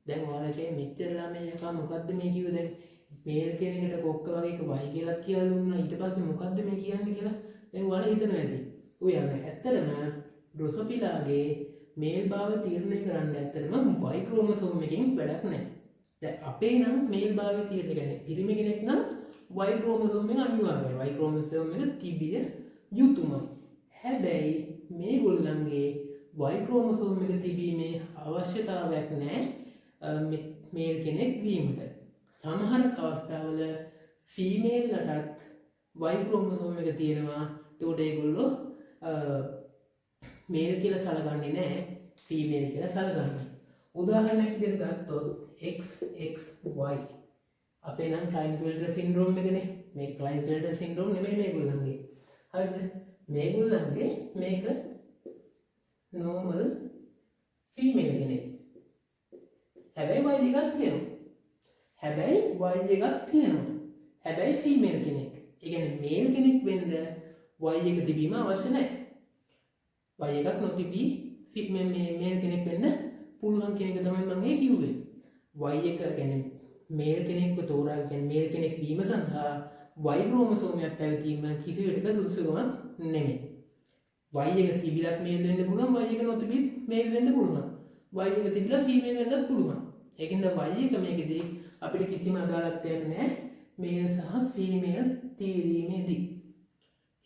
දැන් ඔයාලා කියන්නේ මෙච්චර ළමයි එකා මොකද්ද මේ කිව්වේ දැන් මේල් කෙනෙකුට කොක්ක වගේ එක Y කියලා කියලා දුන්නා ඊට පස්සේ මොකද්ද මේ කියන්නේ කියලා දැන් ඔයාලා හිතනවා ඇති. ඔය යන්නේ ඇත්තටම ඩ්‍රොසොෆිලාගේ මේල් භාව තීරණය කරන්න ඇත්තටම Y ක්‍රෝමසෝම් එකකින් වැඩක් නැහැ. දැන් අපේ නම් මේල් භාවය තීරණය කරන්නේ පිරිමි කෙනෙක් නම් Y ක්‍රෝමසෝම් එක අනිවාර්යයි. Y ක්‍රෝමසෝම් එක තිබිය යුතුමයි. හැබැයි මේගොල්ලන්ගේ Y ක්‍රෝමසෝම් එක තිබීමේ අවශ්‍යතාවයක් නැහැ මේල් කෙනෙක් වීමට. සමහර අවස්ථාවල ෆීමේල්ලටත් Y ක්‍රෝමසෝම් එක තියෙනවා. ඒකට ඒගොල්ලෝ මේල් කියලා සලකන්නේ නැහැ ෆීමේල් කියලා සලකන්නේ. උදාහරණයක් විදිහට ගත්තොත් XXY අපේ නම් ක්ලයින්ට්-වෙල්ටර් සින්ඩ්‍රෝම් එකනේ. මේ ක්ලයින්ට්-වෙල්ටර් සින්ඩ්‍රෝම් නෙමෙයි මේගොල්ලන්ගේ. හරිද? මේගොල්ලන්ගේ මේක normal female කෙනෙක්. හැබැයි Y එකක් තියෙනවා. හැබැයි female කෙනෙක්. ඒ කියන්නේ male කෙනෙක් වෙන්න Y එක තිබීම අවශ්‍ය නැහැ. Y එකක් නොතිබී male කෙනෙක් වෙන්න පුළුවන් කියන එක තමයි මම මේ කිව්වේ. Y එක කියන්නේ මේල් කෙනෙක්ව තෝරා කියන්නේ මේල් කෙනෙක් වීම සඳහා Y ක්‍රෝමසෝමයක් පැවතීම කිසිවෙක සුදුසුකමක් නෙමෙයි. Y එක තිබිලත් මේල් වෙන්න පුළුවන්, Y එක නොතිබිත් මේල් වෙන්න පුළුවන්. Y එක තිබිලා ෆීමේල් වෙන්නත් පුළුවන්. ඒකින්ද Y එක මේකෙදී අපිට කිසිම අදාළත්වයක් නැහැ මේල් සහ ෆීමේල් තීරීමේදී.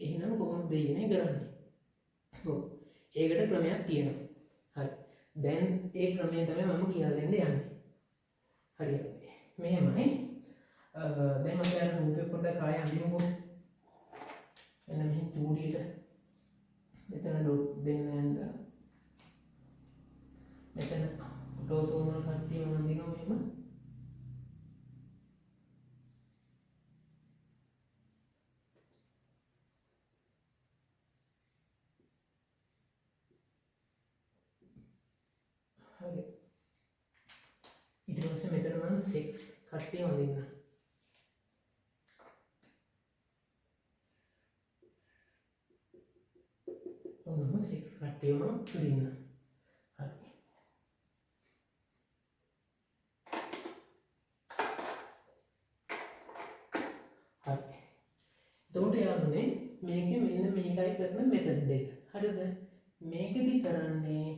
එහෙනම් කොහොමද දෙන්නේ කරන්නේ? ඔව්. ඒකට ක්‍රමයක් තියෙනවා. හරි. දැන් ඒ ක්‍රමය තමයි මම කියලා දෙන්න යන්නේ. හරියට. මෙහෙමයි. දැන් අපි අර රූපේ පොඩ්ඩක් ආයෙ අඳිමුකෝ. එන්න මෙහෙන් චූඩියට මෙතන ඩොට් දෙන්න යන්න. මෙතන ඔටෝසෝමල් කට්ටිය මම අඳිනවා මෙහෙම. හරි. ඊට පස්සේ මෙතන මම 6 කට්ටිය වදින්න. ඔන්නම 6 කට්ටියම වදින්න. හරි. හරිද? මේකෙදි කරන්නේ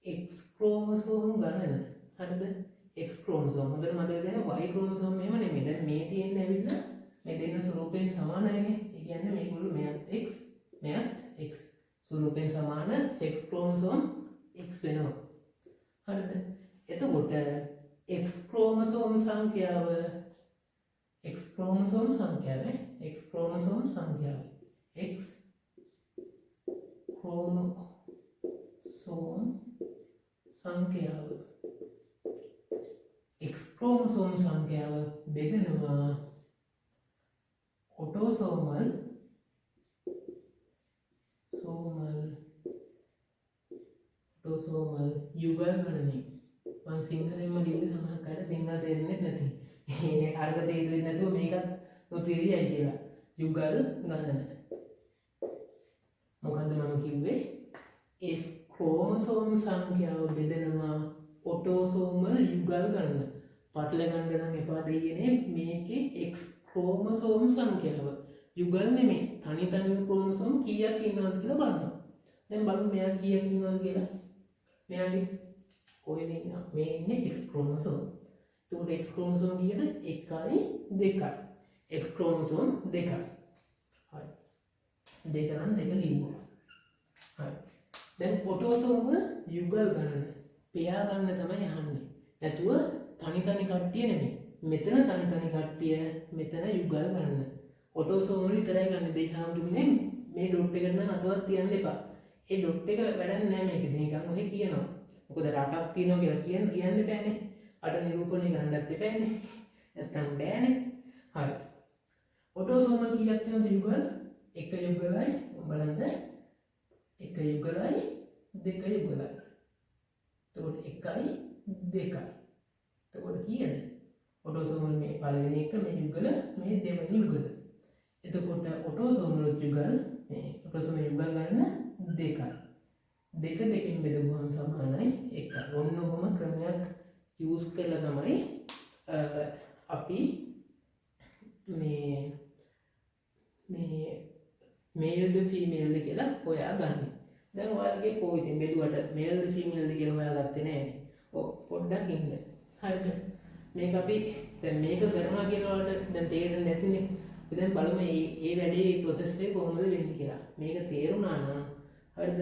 X ක්‍රෝමසෝම් ගණන. හරිද? X ක්‍රෝමසෝම් හොඳට මතක තියාගන්න. Y ක්‍රෝමසෝම් එහෙම නෙමෙයි. දැන් මේ තියෙන්නේ ඇවිල්ලා මේ දෙන්න ස්වරූපයෙන් සමානයිනේ. ඒ කියන්නේ මේගොල්ලෝ මෙයත් X මෙයත් X ස්වරූපයෙන් සමාන sex ක්‍රෝමසෝම් X වෙනවා. හරිද? එතකොට X ක්‍රෝමසෝම් සංඛ්‍යාව X ක්‍රෝමසෝම් සංඛ්‍යාව X ක්‍රෝමසෝම් සංඛ්‍යාව X ක්‍රෝමසෝම් සංඛ්‍යාව X ක්‍රෝමසෝම් සංඛ්‍යාව බෙදනවා ඔටෝසෝමල් යුගල් ගණනේ. මම සිංහලෙන්ම ලියුවේ සමහර කාට සිංහල තේරෙන්නේ නැති. අර්ග තේරෙන්නේ නැතුව මේකත් නොතේරියයි කියලා. යුගල් ගණන. මොකද්ද මම කිව්වේ? S ක්‍රෝමසෝම් සංඛ්‍යාව බෙදනවා ඔටෝසෝමල් යුගල් ගණන. පටල ගන්න නම් එපා දෙයියනේ මේකේ X ක්‍රෝමසෝම් සංඛ්‍යාව. යුගල් නෙමෙයි. තනි ක්‍රෝමසෝම් කීයක් ඉන්නවද කියලා බලන්න. දැන් බලමු මෙයා කීයක් ඉන්නවද කියලා. මෙයාගේ කොහෙද ඉන්නේ? මේ ඉන්නේ X ක්‍රෝමසෝම්. එතකොට X ක්‍රෝමසෝම් කීයද? 1යි 2යි. X ක්‍රෝමසෝම් 2යි. හරි. 2 නම් 2 ලියුවා. හරි. දැන් ඔටෝසෝම යුගල් ගණන. පෙයා ගන්න තමයි අහන්නේ. නැතුව තනි කට්ටිය නෙමෙයි. මෙතන තනි කට්ටිය මෙතන යුගල් ගණන. ඔටෝසෝම වල විතරයි ගන්න. දෙයි හාමුදුරනේ මේ ඩොට් එකට නම් අතවත් තියන්න එපා. ඒ ඩොට් එක වැඩක් නැහැ මේකෙදි නිකන් ඔහේ කියනවා. මොකද රටක් තියෙනවා කියලා කියන්න බෑනේ. අර නිරූපණය කරන්නත් එපානේ. නැත්තම් බෑනේ. හරි. ඔටෝසෝම කීයක් තියෙනවද යුගල්? 1 යුගලයි බලන්න. 1 යුගලයි 2 යුගලයි. එතකොට 1යි 2යි. එතකොට කීයද? ඔටෝසෝම මේ පළවෙනි එක මේ යුගල මේ දෙවෙනි යුගල. එතකොට ඔටෝසෝම යුගල් මේ ඔටෝසෝම යුගල් ගන්න 2යි. 2 දෙකෙන් බෙදුවම සමානයි 1යි. ඔන්න ඔහොම ක්‍රමයක් යූස් කරලා තමයි අපි මේල්ද ෆීමේල්ද කියලා හොයාගන්නේ. දැන් ඔයාලගේ පොයිතින් බෙදුවට මේල්ද ෆීමේල්ද කියලා හොයාගත්තේ නැහැ. ඔව් පොඩ්ඩක් ඉන්න. හරිද? මේක අපි දැන් මේක කරනවා කියනවාට දැන් තේරෙන්නේ නැතිනේ. අපි දැන් බලමු මේ වැඩේ ප්‍රොසෙස් එක කොහොමද වෙන්නේ කියලා. මේක තේරුණා නම් හරිද?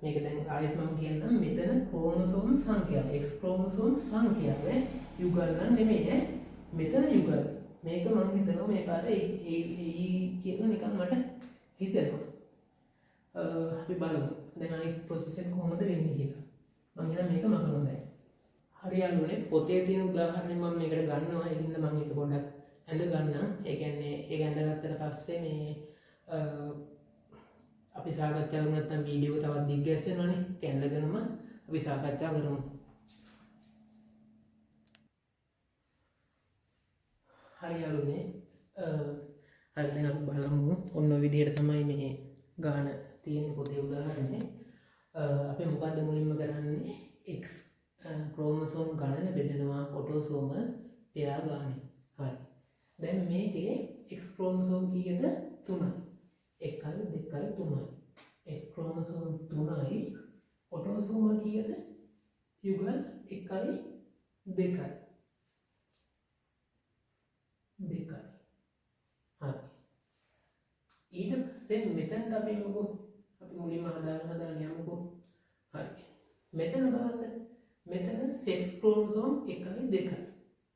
මේක දැන් ආයෙත් මම කියන්නම් මෙතන ක්‍රෝමසෝම් සංඛ්‍යාව X ක්‍රෝමසෝම් සංඛ්‍යාව යුගල් නම් නෙමෙයි මෙතන යුගල්. මේක මම හිතනවා මේ පාරේ කියන නිකන් මට හිතෙනවා. අපි බලමු දැන් අනිත් ප්‍රොසෙස් එක කොහොමද වෙන්නේ කියලා. මම කියන මේක මකනවා දැන්. හරියන්නේ පොතේ තියෙන උදාහරණය මම මේකට ගන්නවා. ඒකින්ද මම ඒක පොඩ්ඩක් ඇඳ ගන්නම්. ඒ කියන්නේ ඒක ඇඳගත්තට පස්සේ මේ අපි සාකච්ඡා කරමු. නැත්නම් වීඩියෝ තවත් දිග්ගැස්සෙනවනේ. ඒක ඇඳගෙනම අපි සාකච්ඡා කරමු. හරියන්නේ හරි දැන් අපි බලමු. ඔන්න ඔය විදිහට තමයි මේ ගාන තියෙන පොතේ උදාහරණය. අපි මොකද්ද මුලින්ම කරන්නේ? X ක්‍රෝමසෝම් ගණන බෙදනවා ඔටෝසෝම පෙයා ගානේ. හරි. දැන් මේකේ X ක්‍රෝමසෝම් කීයද? 3යි. 1යි 2යි 3යි. X ක්‍රෝමසෝම් 3යි. ඔටෝසෝම කීයද? යුගල් 1යි 2යි. 2යි. හරි. ඊට පස්සේ මෙතනට අපි මුලින්ම හදාගෙන යමුකෝ. හරි. මෙතන බලන්න. මෙතන sex chromosome 1යි 2යි.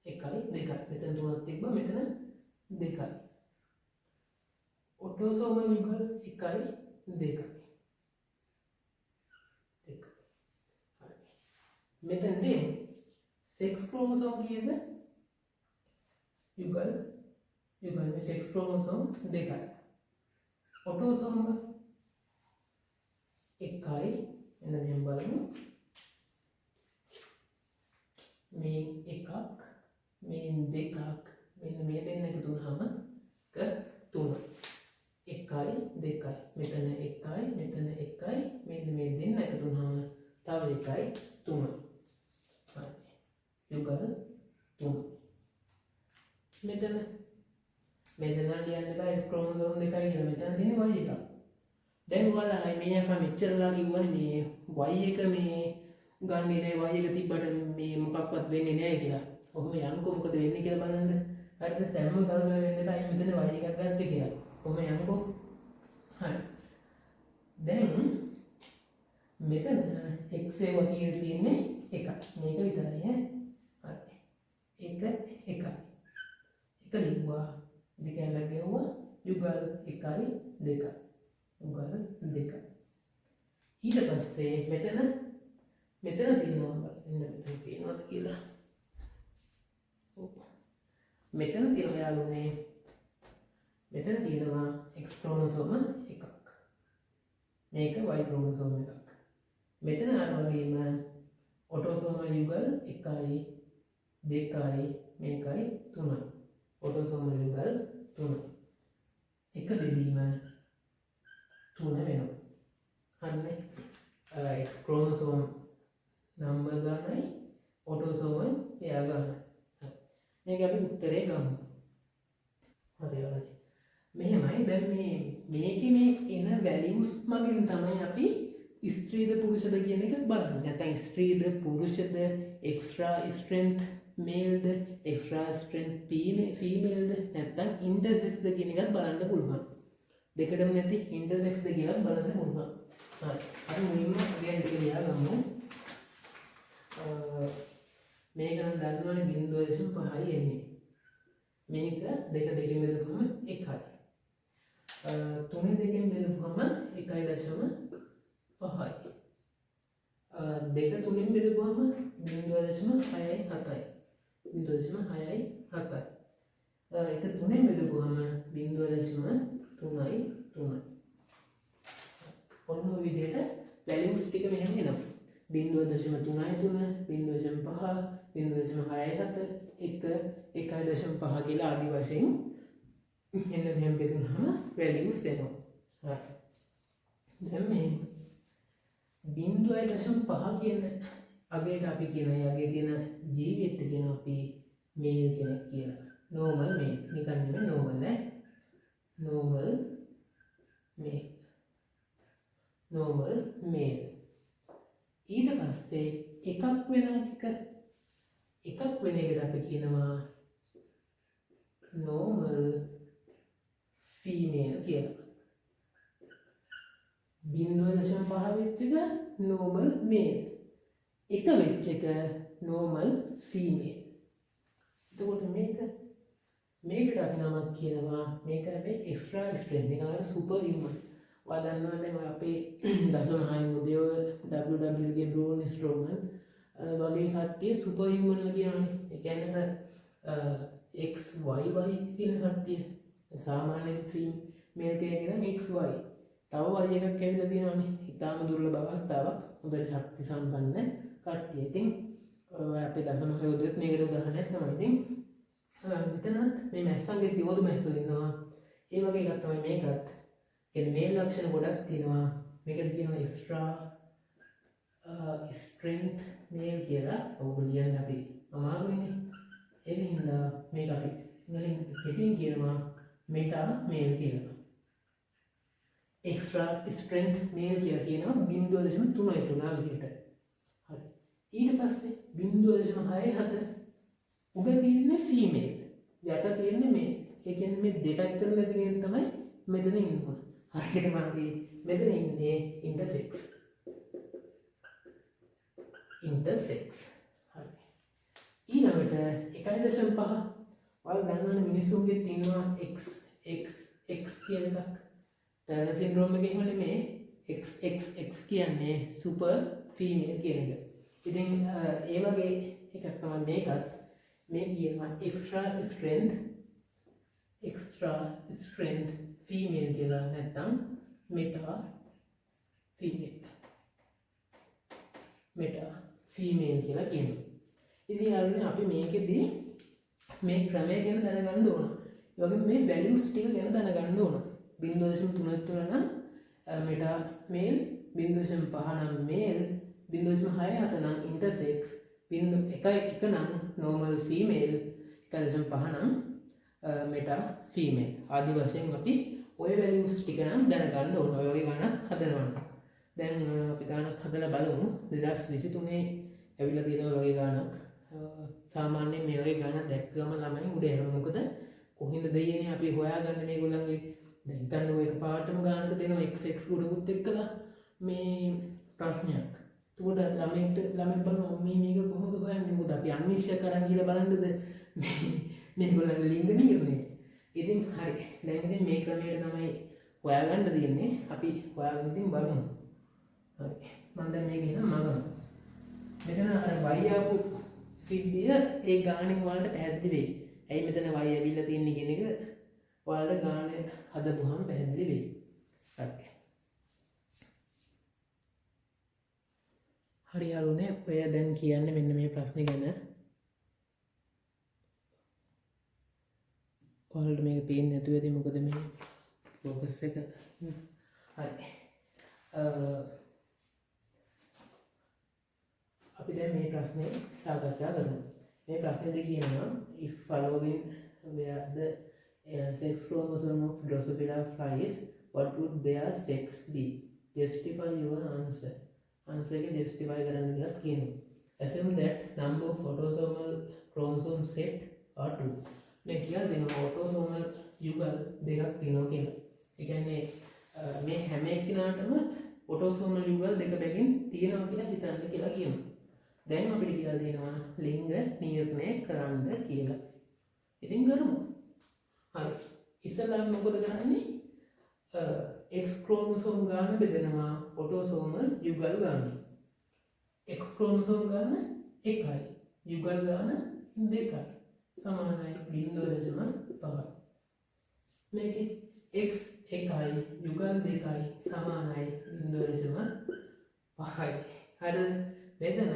1යි 2යි. මෙතන 3ක් තිබ්බා. මෙතන 2යි. ඔටෝසෝම යුගල් 1යි 2යි. 2යි. හරි. මෙතනදී sex chromosome කීයද? යුගල් මේ sex chromosome 2යි. ඔටෝසෝම 1යි. එන්න මෙහෙම බලමු. මේ එකක් මේ දෙකක් මෙන්න මේ දෙන්න එකතු වුනහම 3. 1යි 2යි. මෙතන 1යි මෙතන 1යි මෙන්න මේ දෙන්න එකතු වුනහම තව 1යි 3. හරි. යුගල 3. මෙතන ලියන්න බෑ X ක්‍රෝමසෝම් 2යි කියලා. මෙතන තියෙන්නේ Y එකක්. දැන් ඔයාලා හයි මේ අකා මෙච්චරලා කිව්වනේ මේ y එක මේ ගන්නේ නැහැ y එක තිබ්බට මේ මොකක්වත් වෙන්නේ නැහැ කියලා. ඔහොම යන්නකො මොකද වෙන්නේ කියලා බලන්න. හරිද? දැන්ම ගණන වෙන්න බෑ මෙතන y එකක් ගත්තේ කියලා. කොහොම යන්නකො. හරි. දැන් මෙතන x ඒ වගේ තියෙන්නේ 1. මේක විතරයි ඈ. හරි. 1 1. 1 ලිව්වා. දෙක ඇලක් ගෙවුවා. යුගල් 1යි 2යි. යුගල් 2. ඊට පස්සේ මෙතන තියෙනවා බලන්න මෙතන තියෙනවද කියලා. මෙතන තියෙනවා යාළුවනේ. මෙතන තියෙනවා x ක්‍රෝමෝසෝම එකක්. මේක y ක්‍රෝමෝසෝම එකක්. මෙතන අර වගේම ඔටෝසෝම යුගල් 1යි 2යි මේකයි 3යි. ඔටෝසෝම යුගල් 3යි. එක බෙදීම 3 වෙනවා. හරිනේ. x ක්‍රෝමෝසෝම නම්බර් ගන්නයි ඔටෝසෝම එයා ගන්න. මේක අපි උත්තරේ ගමු. හරි හරි. මෙහෙමයි දැන් මේකේ මේ එන වැලියුස් මගින් තමයි අපි ස්ත්‍රීද පුරුෂද කියන එක බලන්නේ. නැත්නම් ස්ත්‍රීද පුරුෂද එක්ස්ට්‍රා ස්ට්‍රෙන්ත් මේල්ද එක්ස්ට්‍රා ස්ට්‍රෙන්ත් ෆීමේල්ද නැත්නම් ඉන්ටර්සෙක්ස්ද කියන එකත් බලන්න පුළුවන්. දෙකටම නැති ඉන්ටර්සෙක්ස්ද කියලා බලන්න පුළුවන්. හරි. අර මුලින්ම අගයන් දෙක ලියා ගමු. මේක නම් දන්නවනේ 0.5යි එන්නේ. මේක දෙක දෙකෙන් බෙදුවම 1යි. 3 දෙකෙන් බෙදුවම 1.5යි. දෙක තුනෙන් බෙදුවම 0.6යි 7යි. 0.6යි 7යි. එක තුනෙන් බෙදුවම 0.3යි 3යි. ඔන්න ඔය විදිහට වැලියුස් ටික මෙහෙම එනවා. 0.3 0.5 කියලා ආදි වශයෙන් එන්න මෙහෙම බෙදුනහම වැලියුස් එනවා. හරි. දැන් මේ 0.5 කියන අගයට අපි කියන යගේ තියෙන ජීවිත කියන අපි මේල් කෙනෙක් කියලා. normal male. නිකන් නෙමෙයි normal ඈ. normal male. normal male. ඊට පස්සේ එකක් වෙන එකට අපි කියනවා normal female කියලා. 0.5 වෙච්ච එක normal male. එක වෙච්ච එක normal female. එතකොට මේකට අපි නමක් කියනවා මේක හැබැයි extra strength එක අර super human. ඔයා දන්නවනේ ඔය අපේ දසම හයින් උදේ WWE බ්‍රෝන් ස්ට්‍රෝමන් වගේ කට්ටිය සුපර් හියුමන් කියනවනේ. ඒ කියන්නේ XYY තියෙන කට්ටිය. සාමාන්‍ය ෆීමේල් කෙනෙක් නම් XY. තව Y එකක් ඇවිල්ලා තියෙනවනේ. ඊටාම දුර්ලභ අවස්ථාවක්. හොඳට ශක්ති සම්පන්න කට්ටිය. ඉතින් ඔය අපේ දසම හය උදේත් මේකට උදාහරණයක් තමයි. ඉතින් මෙතනත් මේ මැස්සන්ගේ තියෝදු මැස්සෝ ඉන්නවා. ඒ වගේ එකක් තමයි මේකත්. කියන්නේ මේ ලක්ෂණ ගොඩක් තියෙනවා. මේකට කියනවා එක්ස්ට්‍රා ස්ට්‍රෙන්ත් මේල් කියලා. ඔබ ලියන්න අපි අමාරුයිනේ. ඒක හින්දා මේක අපි ඉංග්‍රීසියෙන් හෙටින් කියනවා මෙටා මේල් කියලා. එක්ස්ට්‍රා ස්ට්‍රෙන්ත් මේල් කියලා කියනවා 0.3 අගයට. හරි. ඊට පස්සේ 0.64 උග තියෙන්නේ ෆීමේල්. යට තියෙන්නේ මේල්. ඒ කියන්නේ මේ දෙපැත්තම තියෙන තමයි මෙතන ඉන්නවා. හරියට මගේ මෙතන ඉන්නේ ඉන්ටර්සෙක්ස්. හරි. ඊළඟට 1.5 ඔයාලා දන්නවනේ මිනිස්සුන්ගේ තියෙනවා x කියන එකක්. ටර්නර් සින්ඩ්‍රෝම් එකේ එහෙම නෙමෙයි x කියන්නේ සුපර් ෆීමේල් කියන එක. ඉතින් ඒ වගේ එකක් තමයි මේකත්. මේ කියනවා extra strength female කියලා නැත්නම් meta female කියලා කියනවා. ඉතින් අරගෙන අපි මේකෙදී මේ ක්‍රමය ගැන දැනගන්න ඕන. ඒ වගේම මේ values ටික ගැන දැනගන්න ඕන. 0.33 නම් meta male 0.5 නම් male 0.64 නම් intersex 1 නම් normal female 1.5 නම් meta female ආදි වශයෙන් අපි ඔය වැලියුස් ටික නම් දැනගන්න ඕන. ඔය වගේ ගණන් හදනවා. දැන් අපි ගණනක් හදලා බලමු. 2023 ඇවිල්ලා තියෙන ඔය වගේ ගණනක්. සාමාන්‍යයෙන් මේ වගේ ගණන් දැක්කම ළමයි උඩ යනවා. මොකද කොහින්ද දෙයනේ අපි හොයාගන්නේ මේගොල්ලන්ගේ. දැන් හිතන්න ඔය එකපාරටම ගණනක දෙනවා xx ගුණකුත් එක්කලා මේ ප්‍රශ්නයක්. එතකොට ළමෙක් බලනවා මේක කොහොමද හොයන්නේ? මොකද අපි අන්වීක්ෂය කරන් ගිහලා බලන්නද මේගොල්ලන්ගේ ලිංග නිර්ණය. ඉතින් හරි. දැන් ඉතින් මේ ක්‍රමයට තමයි හොයාගන්න තියෙන්නේ. අපි හොයාගෙන ඉතින් බලමු. හරි. මම දැන් මේක එන මගම. මෙතන අර y ආපු සිද්ධිය ඒ ගාණෙන් වලට පැහැදිලි වෙයි. ඇයි මෙතන y ඇවිල්ලා තියෙන්නේ කියන එක ඔයාලට ගාණේ හදපුවම පැහැදිලි වෙයි. හරි. හරි යාළුවනේ ඔය දැන් කියන්නේ මෙන්න මේ ප්‍රශ්නේ ගැන. ඔයාලට මේක පේන්නේ නැතුව ඇති මොකද මේ ફોකස් එක. හරි. අපි දැන් මේ ප්‍රශ්නේ සාකච්ඡා කරමු. මේ ප්‍රශ්නේදී කියනවා if following where the sex chromosome of Drosophila flies, what would their sex be? Justify your answer. Answer එක justify කරන්න කියලා කියනවා. Assume that number of autosomal chromosome set are 2. මේ කියලා දෙනවා autosomal යුගල් දෙකක් තියෙනවා කියලා. ඒ කියන්නේ මේ හැම එක්කිනාටම autosomal යුගල් දෙක බැගින් තියෙනවා කියලා හිතන්න කියලා කියනවා. දැන් අපිට කියලා දෙනවා ලිංග නිර්ණය කරන්න කියලා. ඉතින් කරමු. හරි. ඉස්සෙල්ලාම මොකද කරන්නේ? X chromosome ගාන බෙදනවා autosomal යුගල් ගාන. X chromosome ගාන 1යි. යුගල් ගාන 2යි. සමානයි 0.5. මේකේ x 1යි යුගල් 2යි සමානයි 0.5යි. හරිද? මෙතන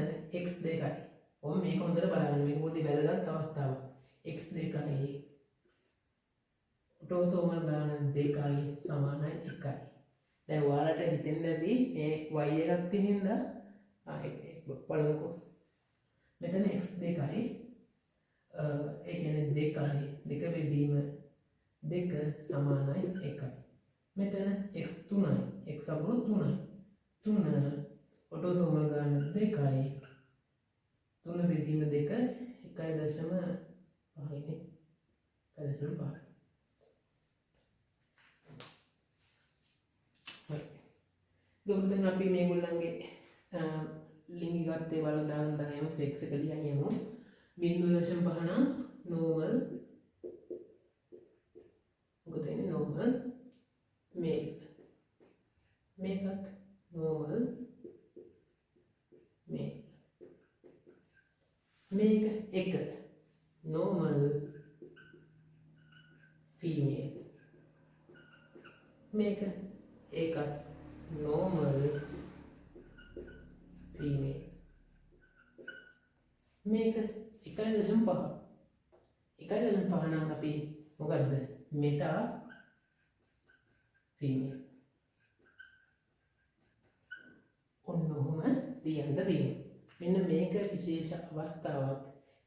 x 2යි. ඔන්න මේක හොඳට බලන්න. මේක පොඩි වැදගත් අවස්ථාවක්. x 2යි autosomal ගාන 2යි සමානයි 1යි. දැන් ඔයාලට හිතෙන්නේ නැති මේ y එකක් තියෙන හින්දා බලමුකෝ. මෙතන x 2යි ඒ කියන්නේ 2යි 2 බෙදීම 2 සමානයි 1යි. මෙතන x 3යි x අගුරු 3යි 3 autosomal ගාන 2යි 3 බෙදීම 2 1.5නේ 1.5. දැන් අපි මේගොල්ලන්ගේ ලිංගිකත්වයේ වල දාන යමු සෙක්ස් එක ලියන්න යමු. 0.5 නම් normal මොකද එන්නේ normal male මේකත් normal male මේක එක normal female මේක ඒකත් normal female මේක 1.5 නම් අපි මොකද්ද meta female ඔන්න ඔහොම ලියන්න තියෙනවා. මෙන්න මේක විශේෂ අවස්ථාවක්.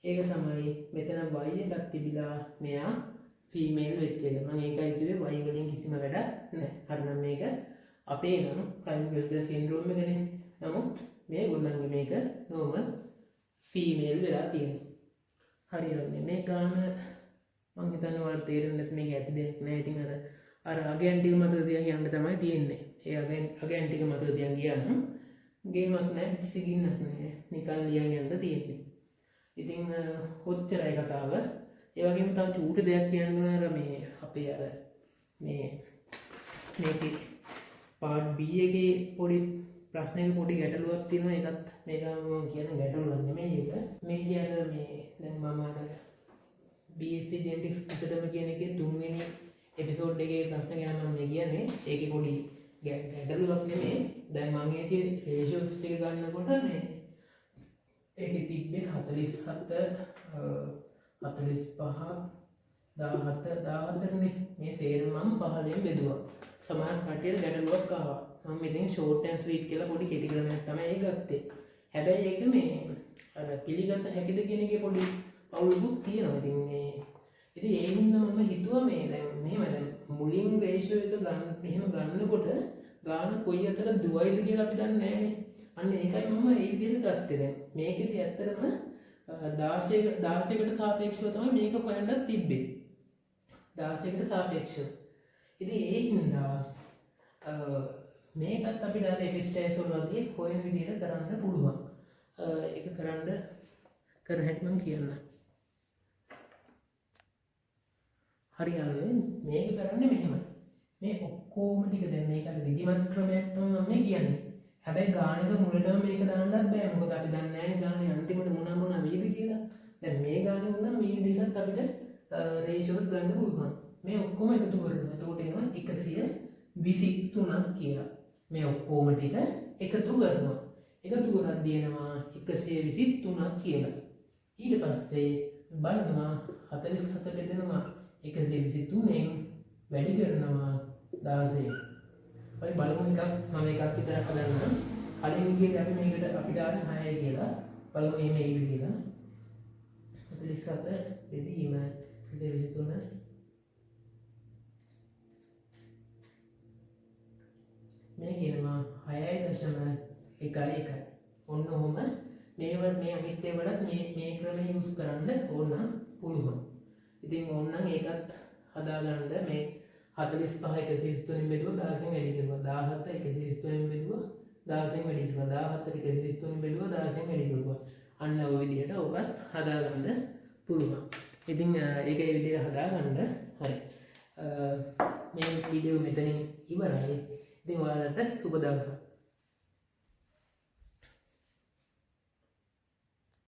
ඒක තමයි මෙතන y එකක් තිබිලා මෙයා female වෙච්ච එක. මම ඒකයි කිව්වේ y වලින් කිසිම වැඩක් නැහැ. හරිනම් මේක අපේ නම් Klinefelter syndrome එකනේ. නමුත් මේ ගොල්ලන්ගේ මේක normal female වෙලා තියෙනවා. හරියන්නේ මේ ගාන මම හිතන්නේ ඔයාලට තේරෙන්නේ නැති මේක ඇති දෙයක් නෑ. ඉතින් අර අගයන් ටික මතක තියන් යන්න තමයි තියෙන්නේ. ඒ අගයන් ටික මතක තියන් ගියාම ගේමක් නෑ, කිසි ගින්නක් නෑ. නිකන් ලියන් යන්න තියෙන්නේ. ඉතින් ඔච්චරයි කතාව. ඒ වගේම තව චූටි දෙයක් කියන්න ඕන අර මේ අපේ අර මේකේ part B එකේ පොඩි ප්‍රශ්නයක පොඩි ගැටලුවක් තියෙනවා. ඒකත් මේක මම කියන ගැටලුවක් නෙමෙයි ඒක. මේ කියන්නේ මේ දැන් මම අර BSc genetics පිටතම කියන එකේ 3 වෙනි එපිසෝඩ් එකේ ප්‍රශ්න ගැන මම කියන්නේ. ඒකේ පොඩි ගැටලුවක් නෙමෙයි. දැන් මම ඒකේ රේෂියෝස් ටික ගන්නකොට මේ ඒකේ තිබ්බේ 47 45 17නේ. මේ සේරම මම 15න් බෙදුවා. සමහර කටියට ගැටලුවක් ආවා. මම ඉතින් ෂෝට් ඇන්ඩ් ස්වීට් කියලා පොඩි කෙටි ක්‍රමයක් තමයි ඒක ගත්තේ. හැබැයි ඒක මේ අර පිළිගත හැකිද කියන එකේ පොඩි අවුලකුත් තියෙනවා. ඉතින් ඒ හින්දා මම හිතුවා මේ දැන් මෙහෙම දැන් මුලින් රේෂියෝ එක ගන්න එහෙම ගන්නකොට ගාන කොයි අතර දුවයිද කියලා අපි දන්නේ නැහැනේ. අන්න ඒකයි මම ඒ විදිහට ගත්තේ. දැන් මේකෙදි ඇත්තටම 16කට සාපේක්ෂව තමයි මේක හොයන්නත් තිබ්බේ. 16කට සාපේක්ෂව. ඉතින් ඒ හින්දා මේකත් අපිට අර එපිස්ටයිසෝල් වගේ හොයන විදිහට කරන්න පුළුවන්. ඒක කරන්න කර හැටි මම කියන්න. හරියන්නේ මේක කරන්නේ මෙහෙමයි. මේ ඔක්කොම ටික දැන් මේක අර විධිමත් ක්‍රමයක් තමයි මම කියන්නේ. හැබැයි ගානක මුලටම මේක දාන්නත් බෑ. මොකද අපි දන්නේ නැහැ ගානේ අන්තිමට මොන වෙයිද කියලා. දැන් මේ ගානේ වුණා මේ විදිහට අපිට රේෂියෝස් ගන්න පුළුවන්. මේ ඔක්කොම එකතු කරනවා. එතකොට එනවා 123ක් කියලා. මේ ඔක්කොම ටික එකතු කරනවා. එකතු කරද්දී එනවා 123ක් කියලා. ඊට පස්සේ බලනවා 47 බෙදෙනවා 123න් වැඩි කරනවා 16. අපි බලමු එකක් මම එකක් විතරක් හදන්නම්. කලින් විදිහට අපි මේකට අපිට ආවේ 6 කියලා. බලමු මේ මේකද කියලා. 47 බෙදීම 123 මේ කියනවා 6.11. ඔන්න ඔහොම මේවට මේ අනිත් ඒවාට මේ ක්‍රමය යූස් කරන්න ඕන පුළුවන්. ඉතින් ඕනනම් ඒකත් හදාගන්න මේ 45 123 බෙදුවා 16න් වැඩි කරුවා 17 123 බෙදුවා 16න් වැඩි කරුවා 17 123 බෙදුවා 16න් වැඩි කරුවා. අන්න ඔය විදිහට ඔබත් හදාගන්න පුළුවන්. ඉතින් ඒක ඒ විදිහට හදාගන්න හරි. මේ වීඩියෝ මෙතනින් ඉවරයි. ඉතින් ඔයාලට සුබ දවසක්.